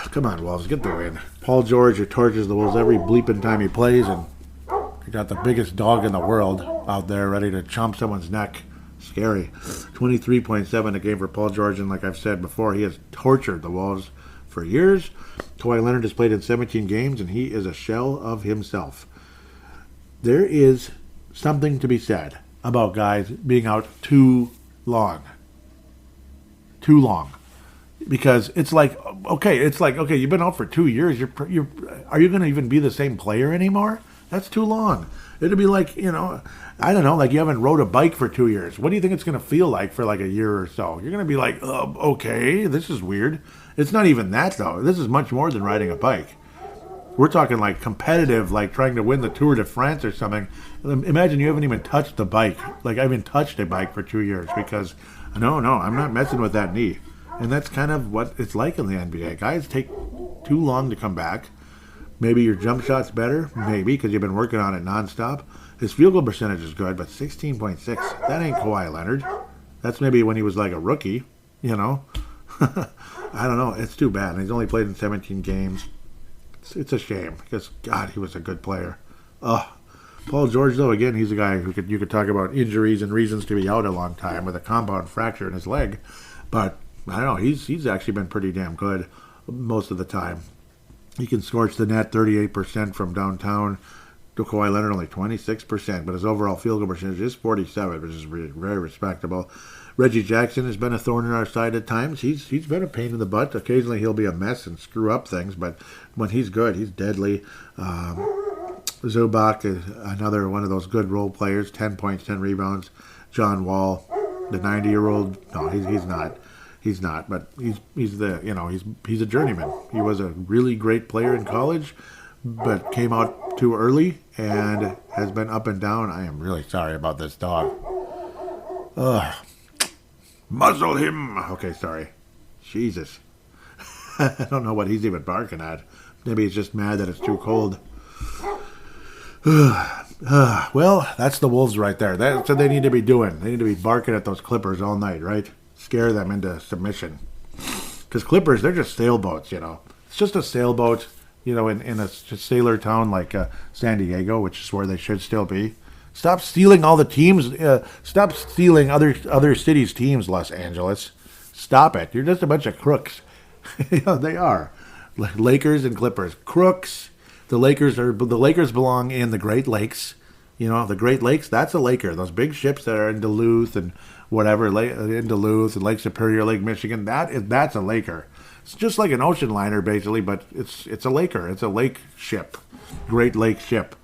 Come on, Wolves, get the win. Paul George, who tortures the Wolves every bleeping time he plays, and he got the biggest dog in the world out there ready to chomp someone's neck. Scary. 23.7 a game for Paul George, and like I've said before, he has tortured the Wolves for years. Kawhi Leonard has played in 17 games, and he is a shell of himself. There is something to be said about guys being out too long. Too long. Because it's like, okay, you've been out for 2 years. Are you going to even be the same player anymore? That's too long. It'd be like, I don't know, like you haven't rode a bike for 2 years. What do you think it's going to feel like for like a year or so? You're going to be like, okay, this is weird. It's not even that, though. This is much more than riding a bike. We're talking like competitive, like trying to win the Tour de France or something. Imagine you haven't even touched the bike. Like I haven't touched a bike for 2 years because, no, I'm not messing with that knee. And that's kind of what it's like in the NBA. Guys take too long to come back. Maybe your jump shot's better. Maybe, because you've been working on it nonstop. His field goal percentage is good, but 16.6, that ain't Kawhi Leonard. That's maybe when he was like a rookie. you know? I don't know. It's too bad. And he's only played in 17 games. It's a shame because, God, he was a good player. Paul George, though, again, he's a guy who you could talk about injuries and reasons to be out a long time with a compound fracture in his leg. But, I don't know, he's actually been pretty damn good most of the time. He can scorch the net 38% from downtown. Kawhi Leonard only 26%, but his overall field goal percentage is 47, which is very respectable. Reggie Jackson has been a thorn in our side at times. He's been a pain in the butt. Occasionally he'll be a mess and screw up things, but when he's good, he's deadly. Zubac is another one of those good role players, 10 points, 10 rebounds. John Wall, the 90-year-old, no, he's not. He's not, but he's a journeyman. He was a really great player in college, but came out too early and has been up and down. I am really sorry about this dog. Muzzle him. Okay, sorry. Jesus. I don't know what he's even barking at. Maybe he's just mad that it's too cold. Well, that's the Wolves right there. That's what they need to be doing. They need to be barking at those Clippers all night, right? Scare them into submission. Because Clippers, they're just sailboats, you know. It's just a sailboat, you know, in a sailor town like San Diego, which is where they should still be. Stop stealing all the teams. Stop stealing other cities' teams, Los Angeles. Stop it. You're just a bunch of crooks. Yeah, they are. Lakers and Clippers. Crooks. The Lakers belong in the Great Lakes. You know, the Great Lakes, that's a Laker. Those big ships that are in Duluth and whatever, in Duluth and Lake Superior, Lake Michigan, that's a Laker. It's just like an ocean liner, basically, but it's a Laker. It's a lake ship. Great Lake ship.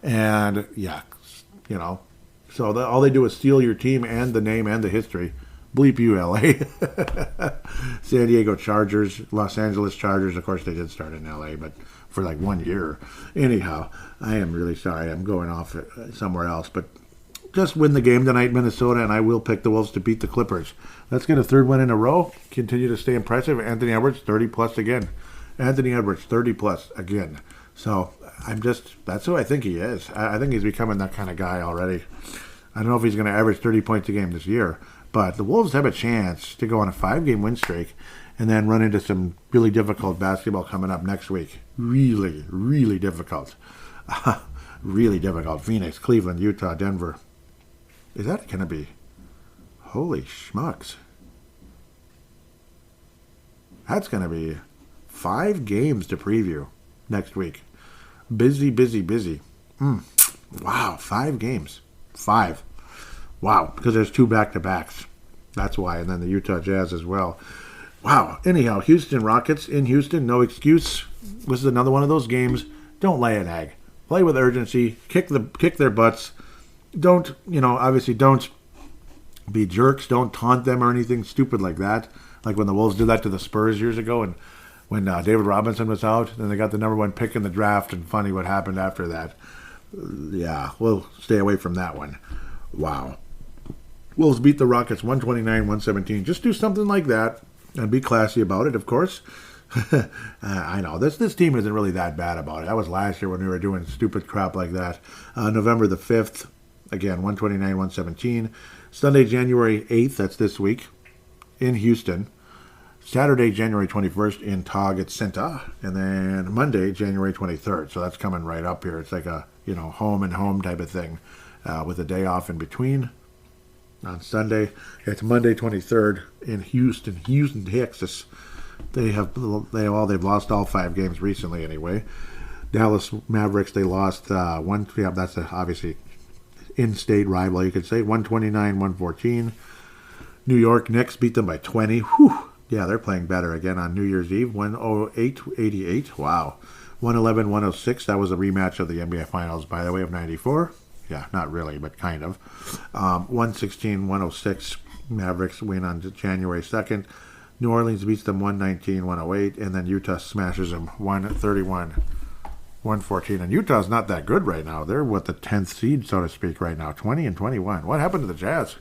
And, yeah, you know, so all they do is steal your team and the name and the history. Bleep you, L.A. San Diego Chargers, Los Angeles Chargers. Of course, they did start in L.A., but for like 1 year. Anyhow, I am really sorry. I'm going off somewhere else. But just win the game tonight, Minnesota, and I will pick the Wolves to beat the Clippers. Let's get a third win in a row. Continue to stay impressive. Anthony Edwards, 30-plus again. Anthony Edwards, 30-plus again. So that's who I think he is. I think he's becoming that kind of guy already. I don't know if he's going to average 30 points a game this year, but the Wolves have a chance to go on a 5-game win streak and then run into some really difficult basketball coming up next week. Really, really difficult. Really difficult. Phoenix, Cleveland, Utah, Denver. Is that going to be? Holy schmucks. That's going to be 5 games to preview next week. Busy, busy, busy. Wow, 5 games. 5. Wow, because there's 2 back-to-backs. That's why, and then the Utah Jazz as well. Wow. Anyhow, Houston Rockets in Houston, no excuse. This is another one of those games. Don't lay an egg. Play with urgency. Kick their butts. Don't be jerks. Don't taunt them or anything stupid like that. Like when the Wolves did that to the Spurs years ago, and when David Robinson was out, then they got the number 1 pick in the draft, and funny what happened after that. Yeah, we'll stay away from that one. Wow. Wolves beat the Rockets 129-117. Just do something like that and be classy about it, of course. I know. This team isn't really that bad about it. That was last year when we were doing stupid crap like that. November the 5th, again, 129-117. Sunday, January 8th, that's this week, in Houston. Saturday, January 21st, in Target Center. And then Monday, January 23rd. So that's coming right up here. It's like a, home and home type of thing with a day off in between. On Sunday, it's Monday 23rd in Houston, Texas. They've lost all 5 games recently anyway. Dallas Mavericks, they lost one. Yeah, that's obviously in-state rival, you could say. 129-114. New York Knicks beat them by 20. Whew. Yeah, they're playing better again on New Year's Eve. 108-88. Wow. 111-106. That was a rematch of the NBA Finals, by the way, of 94. Yeah, not really, but kind of. 116-106. Mavericks win on January 2nd. New Orleans beats them 119-108. And then Utah smashes them 131-114. And Utah's not that good right now. They're the 10th seed, so to speak, right now. 20-21. What happened to the Jazz?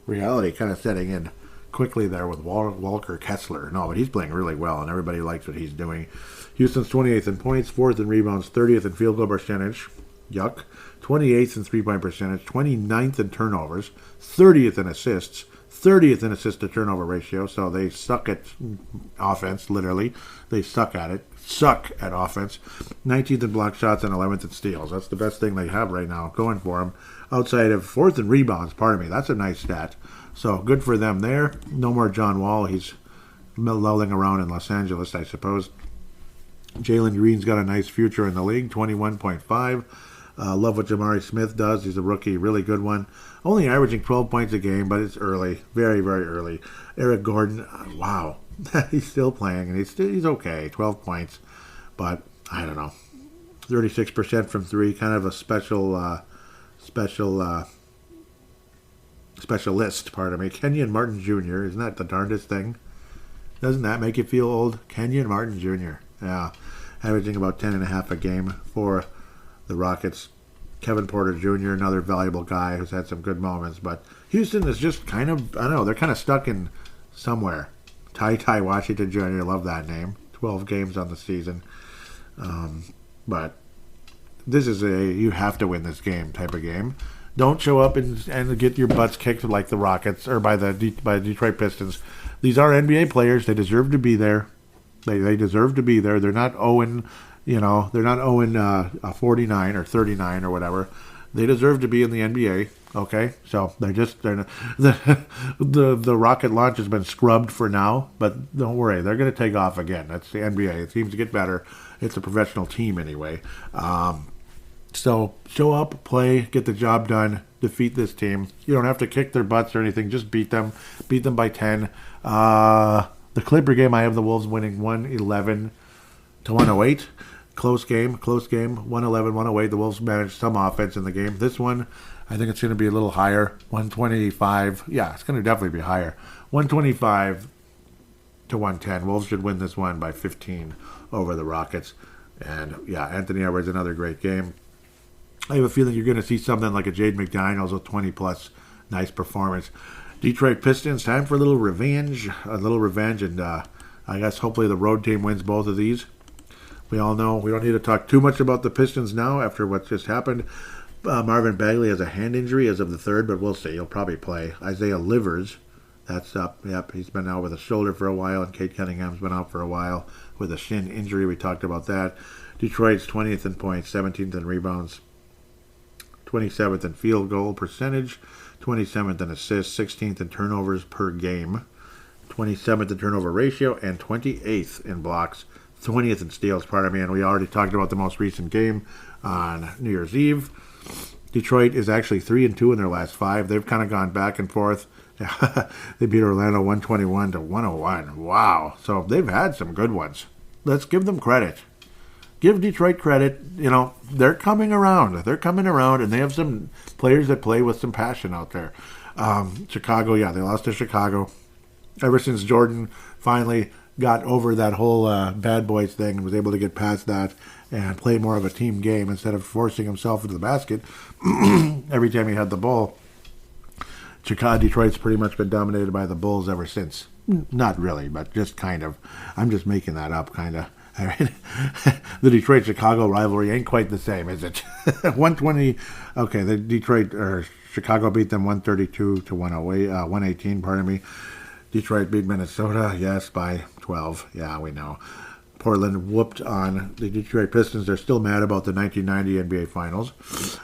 Reality kind of setting in quickly there with Walker Kessler. No, but he's playing really well, and everybody likes what he's doing. Houston's 28th in points, 4th in rebounds, 30th in field goal percentage. Yuck. 28th in three-point percentage, 29th in turnovers, 30th in assists, 30th in assist to turnover ratio, so they suck at offense, literally. They suck at it. Suck at offense. 19th in block shots and 11th in steals. That's the best thing they have right now going for them. Outside of 4th in rebounds, pardon me. That's a nice stat. So good for them there. No more John Wall. He's lolling around in Los Angeles, I suppose. Jalen Green's got a nice future in the league, 21.5. Love what Jamari Smith does. He's a rookie, really good one. Only averaging 12 points a game, but it's early. Very, very early. Eric Gordon, wow. He's still playing, and he's okay. 12 points. But, I don't know. 36% from three, kind of a specialist, pardon me. Kenyon Martin Jr., isn't that the darndest thing? Doesn't that make you feel old? Kenyon Martin Jr., yeah. Averaging about 10.5 a game for the Rockets. Kevin Porter Jr., another valuable guy who's had some good moments. But Houston is just kind of, I don't know, they're kind of stuck in somewhere. Ty Washington Jr., love that name. 12 games on the season. But this is you have to win this game type of game. Don't show up and get your butts kicked like the Rockets or by the Detroit Pistons. These are NBA players. They deserve to be there. They deserve to be there. They're not owing, they're not owing 49 or 39 or whatever. They deserve to be in the NBA. Okay, so the rocket launch has been scrubbed for now, but don't worry, they're going to take off again. That's the NBA. It seems to get better. It's a professional team anyway. So show up, play, get the job done, defeat this team. You don't have to kick their butts or anything. Just beat them. Beat them by 10. The Clipper game, I have the Wolves winning 111-108. Close game. 111-108. The Wolves managed some offense in the game. This one, I think it's going to be a little higher. 125. Yeah, it's going to definitely be higher. 125-110. Wolves should win this one by 15 over the Rockets. And, yeah, Anthony Edwards, another great game. I have a feeling you're going to see something like a Jade McDaniels with 20-plus. Nice performance. Detroit Pistons, time for a little revenge. And I guess hopefully the road team wins both of these. We all know we don't need to talk too much about the Pistons now after what just happened. Marvin Bagley has a hand injury as of the 3rd, but we'll see. He'll probably play. Isaiah Livers, that's up. Yep, he's been out with a shoulder for a while, and Kate Cunningham's been out for a while with a shin injury. We talked about that. Detroit's 20th in points, 17th in rebounds, 27th in field goal percentage, 27th in assists, 16th in turnovers per game, 27th in turnover ratio, and 28th in blocks, 20th in steals, pardon me. And we already talked about the most recent game on New Year's Eve. Detroit is actually 3-2 in their last 5. They've kind of gone back and forth. They beat Orlando 121-101. Wow. So they've had some good ones. Let's give them credit. Give Detroit credit. They're coming around. And they have some players that play with some passion out there. Chicago, yeah, they lost to Chicago. Ever since Jordan finally got over that whole bad boys thing and was able to get past that and play more of a team game instead of forcing himself into the basket every time he had the ball. Detroit's pretty much been dominated by the Bulls ever since. Not really, but just kind of. I'm just making that up, kind of. The Detroit-Chicago rivalry ain't quite the same, is it? 120. Okay, the Chicago beat them 132-118. Pardon me. Detroit beat Minnesota, yes, by 12. Yeah, we know. Portland whooped on the Detroit Pistons. They're still mad about the 1990 NBA Finals.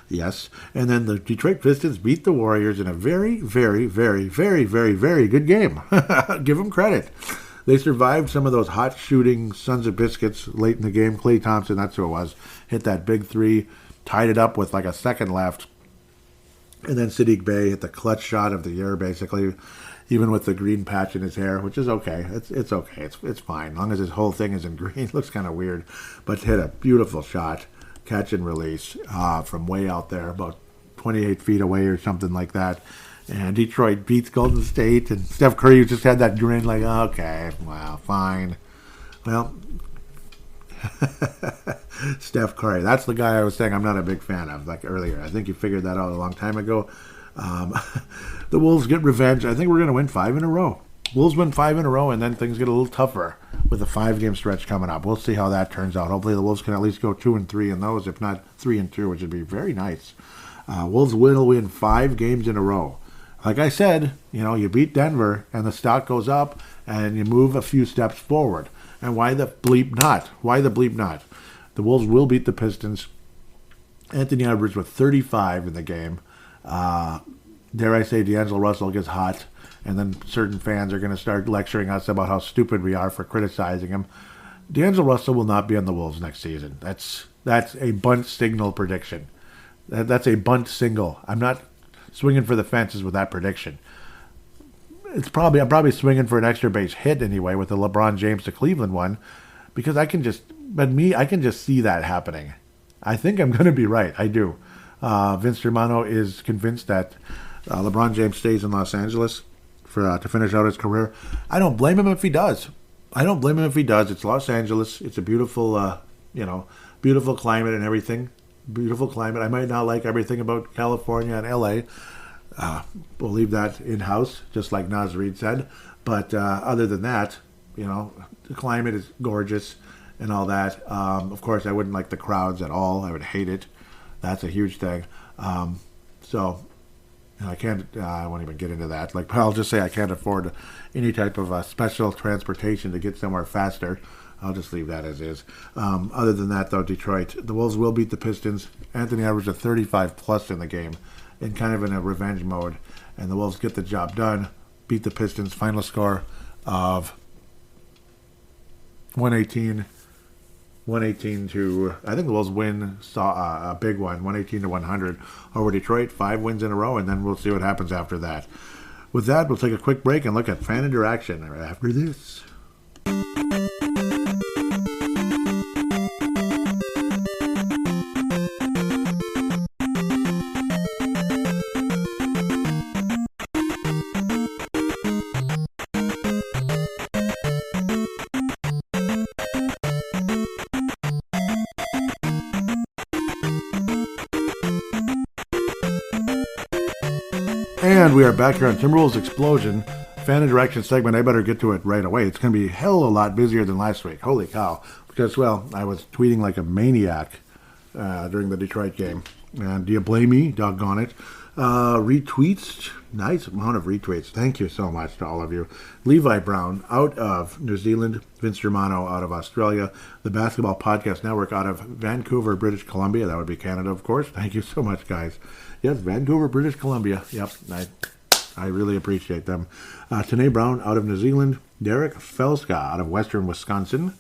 Yes. And then the Detroit Pistons beat the Warriors in a very, very, very, very, very, very good game. Give them credit. They survived some of those hot shooting sons of biscuits late in the game. Klay Thompson, that's who it was, hit that big 3, tied it up with like a second left. And then Sadiq Bey hit the clutch shot of the year, basically, even with the green patch in his hair, which is okay. It's okay. It's fine. As long as his whole thing is in green. It looks kind of weird. But hit a beautiful shot, catch and release from way out there, about 28 feet away or something like that. And Detroit beats Golden State, and Steph Curry just had that grin like, okay, well, fine. Well, Steph Curry, that's the guy I was saying I'm not a big fan of, like earlier. I think you figured that out a long time ago. The Wolves get revenge. I think we're going to win 5 in a row. Wolves win 5 in a row, and then things get a little tougher with a 5-game stretch coming up. We'll see how that turns out. Hopefully the Wolves can at least go 2-3 in those, if not 3-2, which would be very nice. Wolves will win 5 games in a row. like I said, you beat Denver and the stock goes up and you move a few steps forward. And why the bleep not? Why the bleep not? The Wolves will beat the Pistons. Anthony Edwards with 35 in the game. Dare I say D'Angelo Russell gets hot, and then certain fans are going to start lecturing us about how stupid we are for criticizing him. D'Angelo Russell will not be on the Wolves next season. That's a bunt signal prediction. That's a bunt single. I'm not swinging for the fences with that prediction. I'm probably swinging for an extra base hit anyway with the LeBron James to Cleveland one, because I can just see that happening. I think I'm going to be right. I do. Vince Germano is convinced that LeBron James stays in Los Angeles to finish out his career. I don't blame him if he does. It's Los Angeles. It's a beautiful, beautiful climate and everything. Beautiful climate. I might not like everything about California and LA. We'll leave that in-house, just like Naz Reid said. But other than that, the climate is gorgeous and all that. Of course, I wouldn't like the crowds at all. I would hate it. That's a huge thing. So I can't. I won't even get into that. But I'll just say I can't afford any type of special transportation to get somewhere faster. I'll just leave that as is. Other than that, though, Detroit, the Wolves will beat the Pistons. Anthony averaged a 35-plus in the game, and kind of in a revenge mode. And the Wolves get the job done, beat the Pistons. Final score of 118 to, I think the Wolves saw a big one, 118 to 100 over Detroit. 5 wins in a row, and then we'll see what happens after that. With that, we'll take a quick break and look at fan interaction after this. And we are back here on Timberwolves Explosion, fan interaction segment. I better get to it right away. It's going to be hell of a lot busier than last week. Holy cow. Because, I was tweeting like a maniac during the Detroit game. And do you blame me? Doggone it. Retweets. Nice amount of retweets. Thank you so much to all of you. Levi Brown out of New Zealand. Vince Germano out of Australia. The Basketball Podcast Network out of Vancouver, British Columbia. That would be Canada, of course. Thank you so much, guys. Yes, Vancouver, British Columbia. Yep, I really appreciate them. Tanae Brown out of New Zealand. Derek Felska out of Western Wisconsin.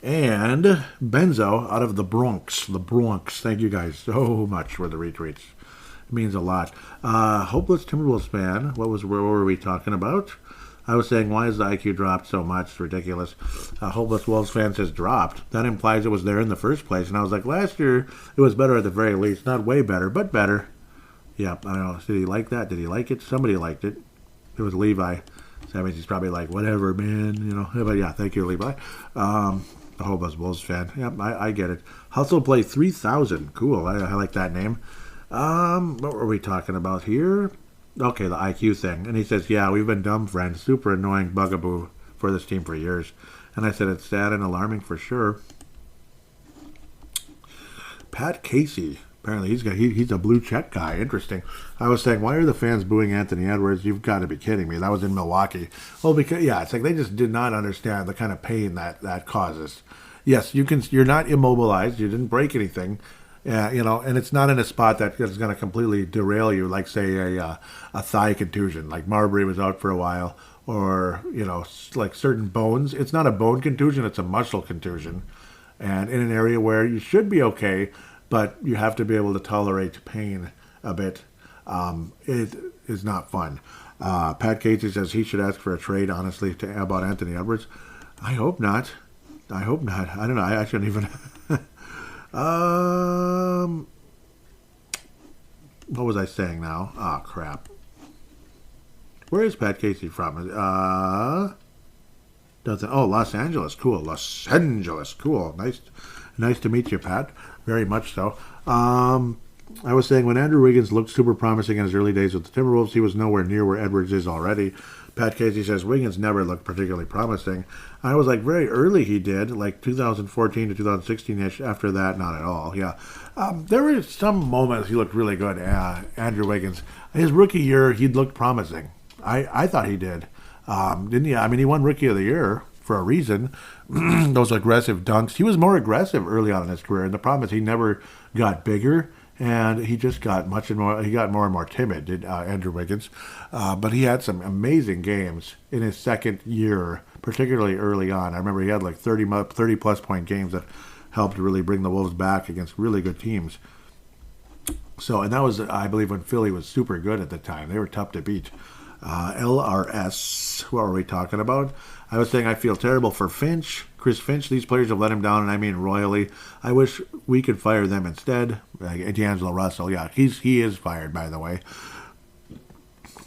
And Benzo out of the Bronx. The Bronx. Thank you guys so much for the retweets. It means a lot. Hopeless Timberwolves fan. What were we talking about? I was saying, why is the IQ dropped so much? It's ridiculous. Hopeless Wolves fan says dropped. That implies it was there in the first place. And I was like, last year it was better at the very least. Not way better, but better. Yep, I don't know. Did he like that? Did he like it? Somebody liked it. It was Levi. So that means he's probably like, whatever, man. But yeah, thank you, Levi. The Hopeless Wolves fan. Yep, I get it. Hustle Play 3000. Cool. I like that name. What were we talking about here? Okay, the IQ thing. And he says, yeah, we've been dumb friends. Super annoying bugaboo for this team for years. And I said, it's sad and alarming for sure. Pat Casey. Apparently he's a blue check guy. Interesting. I was saying, why are the fans booing Anthony Edwards? You've got to be kidding me. That was in Milwaukee. Well, because it's like they just did not understand the kind of pain that causes. Yes, you're not immobilized. You didn't break anything. And it's not in a spot that is going to completely derail you, like say a thigh contusion, like Marbury was out for a while, or like certain bones. It's not a bone contusion; it's a muscle contusion, and in an area where you should be okay, but you have to be able to tolerate pain a bit. It is not fun. Pat Casey says he should ask for a trade. Honestly, about Anthony Edwards, I hope not. I don't know. I shouldn't even. What was I saying now? Oh, crap. Where is Pat Casey from? Los Angeles. Cool. Los Angeles. Cool. Nice to meet you, Pat. Very much so. I was saying when Andrew Wiggins looked super promising in his early days with the Timberwolves, he was nowhere near where Edwards is already. Pat Casey says Wiggins never looked particularly promising. I was like, very early he did, like 2014 to 2016-ish. After that, not at all. Yeah, there were some moments he looked really good. Andrew Wiggins, his rookie year, he looked promising. I thought he did. Didn't he? I mean, he won Rookie of the Year for a reason. Those aggressive dunks. He was more aggressive early on in his career, and the problem is he never got bigger. And he just got he got more and more timid, did Andrew Wiggins. But he had some amazing games in his second year, particularly early on. I remember he had like 30-plus point games that helped really bring the Wolves back against really good teams. So, and that was, I believe, when Philly was super good at the time. They were tough to beat. LRS, what were we talking about? I was saying I feel terrible for Chris Finch. These players have let him down, and I mean royally. I wish we could fire them instead. D'Angelo Russell, yeah, he is fired, by the way.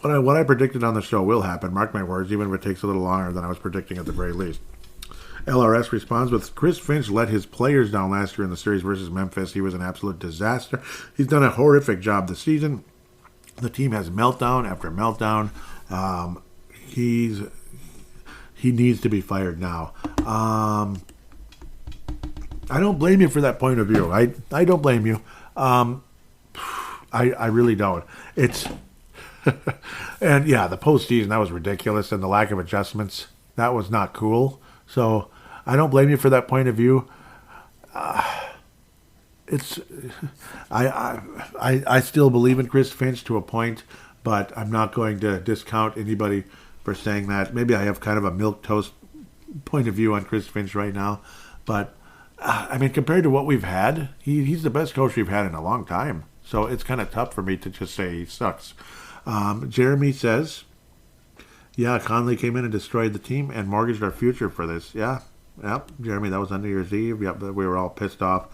What I predicted on the show will happen. Mark my words, even if it takes a little longer than I was predicting at the very least. LRS responds with, Chris Finch let his players down last year in the series versus Memphis. He was an absolute disaster. He's done a horrific job this season. The team has meltdown after meltdown. He needs to be fired now. I don't blame you for that point of view. I don't blame you. I really don't. It's and yeah, the postseason, that was ridiculous, and the lack of adjustments, that was not cool. So I don't blame you for that point of view. I still believe in Chris Finch to a point, but I'm not going to discount anybody for saying that. Maybe I have kind of a milquetoast point of view on Chris Finch right now, but I mean, compared to what we've had, he's the best coach we've had in a long time. So it's kind of tough for me to just say he sucks. Jeremy says, yeah, Conley came in and destroyed the team and mortgaged our future for this. Yeah, yep, Jeremy, that was on New Year's Eve. Yep, we were all pissed off.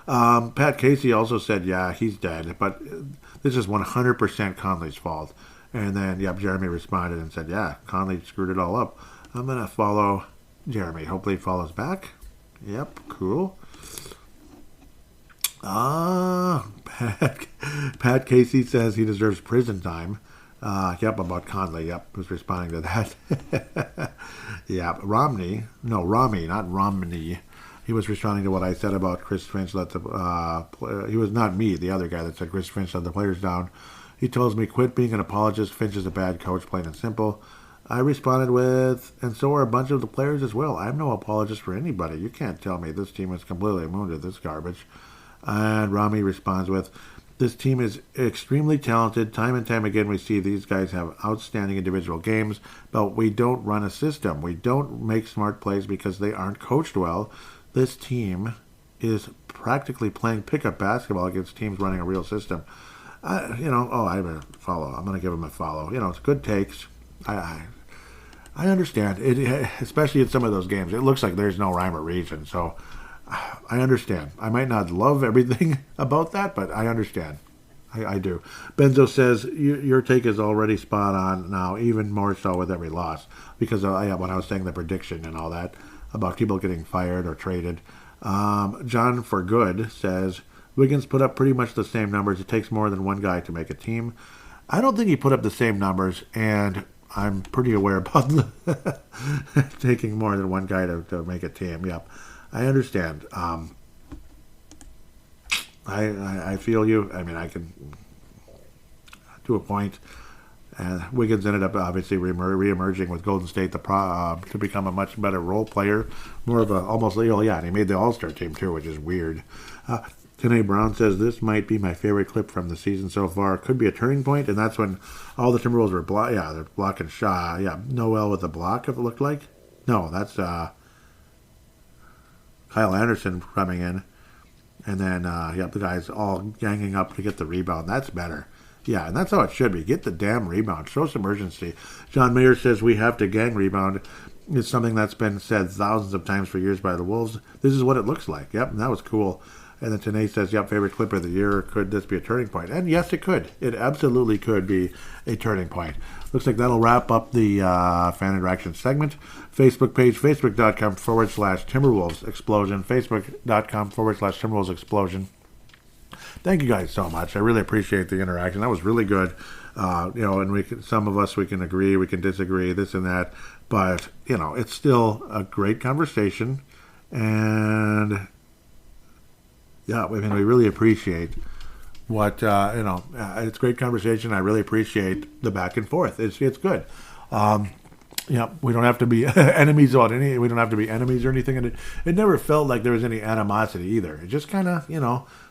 Pat Casey also said, yeah, he's dead, but this is 100% Conley's fault. And then, yep, Jeremy responded and said, yeah, Conley screwed it all up. I'm going to follow Jeremy. Hopefully he follows back. Yep, cool. Pat Casey says he deserves prison time. Yep, about Conley. Yep, was responding to that. Yeah, Rami, not Romney. He was responding to what I said about Chris Finch let the he was not me, the other guy that said Chris Finch let the players down. He tells me, quit being an apologist. Finch is a bad coach, plain and simple. I responded with, and so are a bunch of the players as well. I'm no apologist for anybody. You can't tell me this team is completely immune to this garbage. And Rami responds with, this team is extremely talented. Time and time again, we see these guys have outstanding individual games, but we don't run a system. We don't make smart plays because they aren't coached well. This team is practically playing pickup basketball against teams running a real system. I have a follow. I'm going to give him a follow. It's good takes. I understand it, especially in some of those games. It looks like there's no rhyme or reason. So I understand. I might not love everything about that, but I understand. I do. Benzo says your take is already spot on now, even more so with every loss, because when I was saying the prediction and all that about people getting fired or traded. John for Good says Wiggins put up pretty much the same numbers. It takes more than one guy to make a team. I don't think he put up the same numbers, and I'm pretty aware about taking more than one guy to make a team. Yep, I understand. I feel you. I mean, I can, to a point. And Wiggins ended up obviously re-emerging with Golden State to become a much better role player, more of a almost and he made the All-Star team too, which is weird. Tanae Brown says this might be my favorite clip from the season so far. Could be a turning point, and that's when all the Timberwolves were they're blocking Shaw. Yeah, Noel with a block, if it looked like. No, that's Kyle Anderson coming in, and then the guys all ganging up to get the rebound. That's better. Yeah, and that's how it should be. Get the damn rebound. Show some urgency. John Mayer says we have to gang rebound. It's something that's been said thousands of times for years by the Wolves. This is what it looks like. Yep, and that was cool. And then Tanae says, yep, favorite clip of the year. Could this be a turning point? And yes, it could. It absolutely could be a turning point. Looks like that'll wrap up the fan interaction segment. Facebook page, facebook.com/Timberwolves Explosion. Facebook.com/Timberwolves Explosion. thank you guys so much. I really appreciate the interaction. That was really good. And some of us, we can agree, we can disagree, this and that, but it's still a great conversation, and yeah, we really appreciate what it's a great conversation. I really appreciate the back and forth. It's good. We don't have to be enemies about any. We don't have to be enemies or anything. And it never felt like there was any animosity either. It just kind of,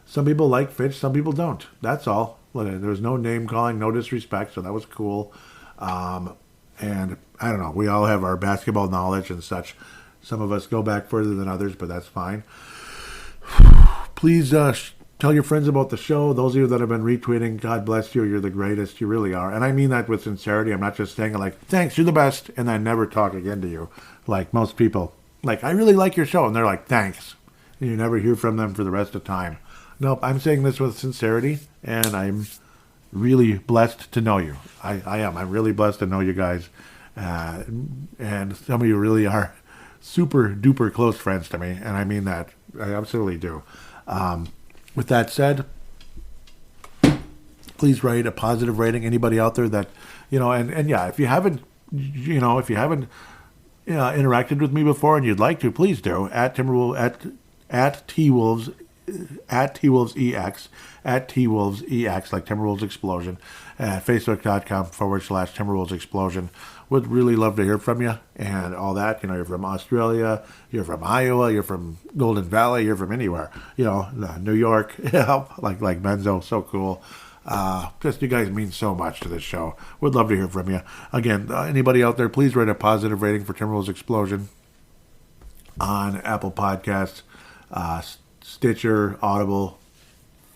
some people like Fitch, some people don't. That's all. There was no name calling, no disrespect, so that was cool. And I don't know. We all have our basketball knowledge and such. Some of us go back further than others, but that's fine. Please tell your friends about the show. Those of you that have been retweeting, God bless you. You're the greatest. You really are. And I mean that with sincerity. I'm not just saying it like, thanks, you're the best, and then never talk again to you. Like most people. Like, I really like your show. And they're like, thanks. And you never hear from them for the rest of time. Nope, I'm saying this with sincerity, and I'm really blessed to know you. I am. I'm really blessed to know you guys. And some of you really are super duper close friends to me, and I mean that. I absolutely do. With that said, please write a positive rating. Anybody out there that, and yeah, if you haven't interacted with me before and you'd like to, please do. At Timberwolves, at T-Wolves, at T-Wolves-EX, at T-Wolves-EX, like Timberwolves Explosion, at Facebook.com/Timberwolves Explosion. Would really love to hear from you and all that. You're from Australia, you're from Iowa, you're from Golden Valley, you're from anywhere. New York, like Benzo, so cool. Just you guys mean so much to this show. Would love to hear from you. Again, anybody out there, please write a positive rating for Timberwolves Explosion on Apple Podcasts, Stitcher, Audible,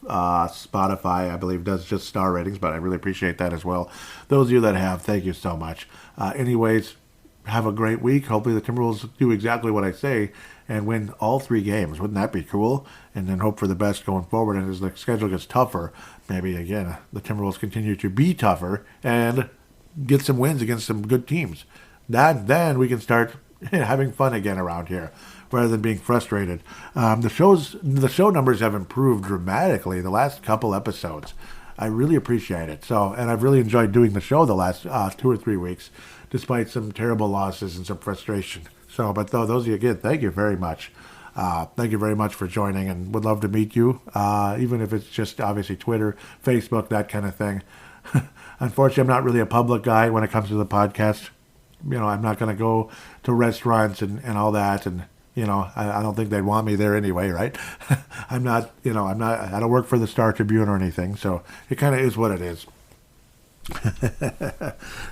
Spotify, I believe, does just star ratings, but I really appreciate that as well. Those of you that have, thank you so much. Anyways, have a great week. Hopefully the Timberwolves do exactly what I say and win all 3 games. Wouldn't that be cool? And then hope for the best going forward. And as the schedule gets tougher, maybe, again, the Timberwolves continue to be tougher and get some wins against some good teams. Then we can start having fun again around here, rather than being frustrated. The show numbers have improved dramatically the last couple episodes. I really appreciate it. And I've really enjoyed doing the show the last 2 or 3 weeks, despite some terrible losses and some frustration. But those of you, again, thank you very much. Thank you very much for joining, and would love to meet you, even if it's just obviously Twitter, Facebook, that kind of thing. Unfortunately, I'm not really a public guy when it comes to the podcast. I'm not going to go to restaurants and all that, and I don't think they'd want me there anyway, right? I don't work for the Star Tribune or anything, so it kind of is what it is.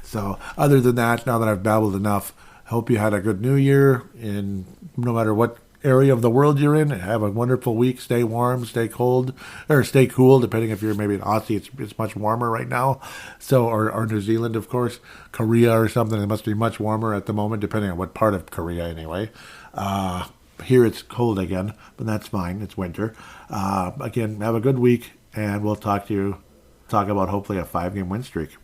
So other than that, now that I've babbled enough, hope you had a good New Year, and no matter what area of the world you're in, have a wonderful week. Stay warm, stay cold, or stay cool, depending if you're maybe in Aussie. It's much warmer right now. Or New Zealand, of course, Korea or something. It must be much warmer at the moment, depending on what part of Korea anyway. Here it's cold again, but that's fine. It's winter. Again, have a good week, and we'll talk about hopefully a 5-game win streak.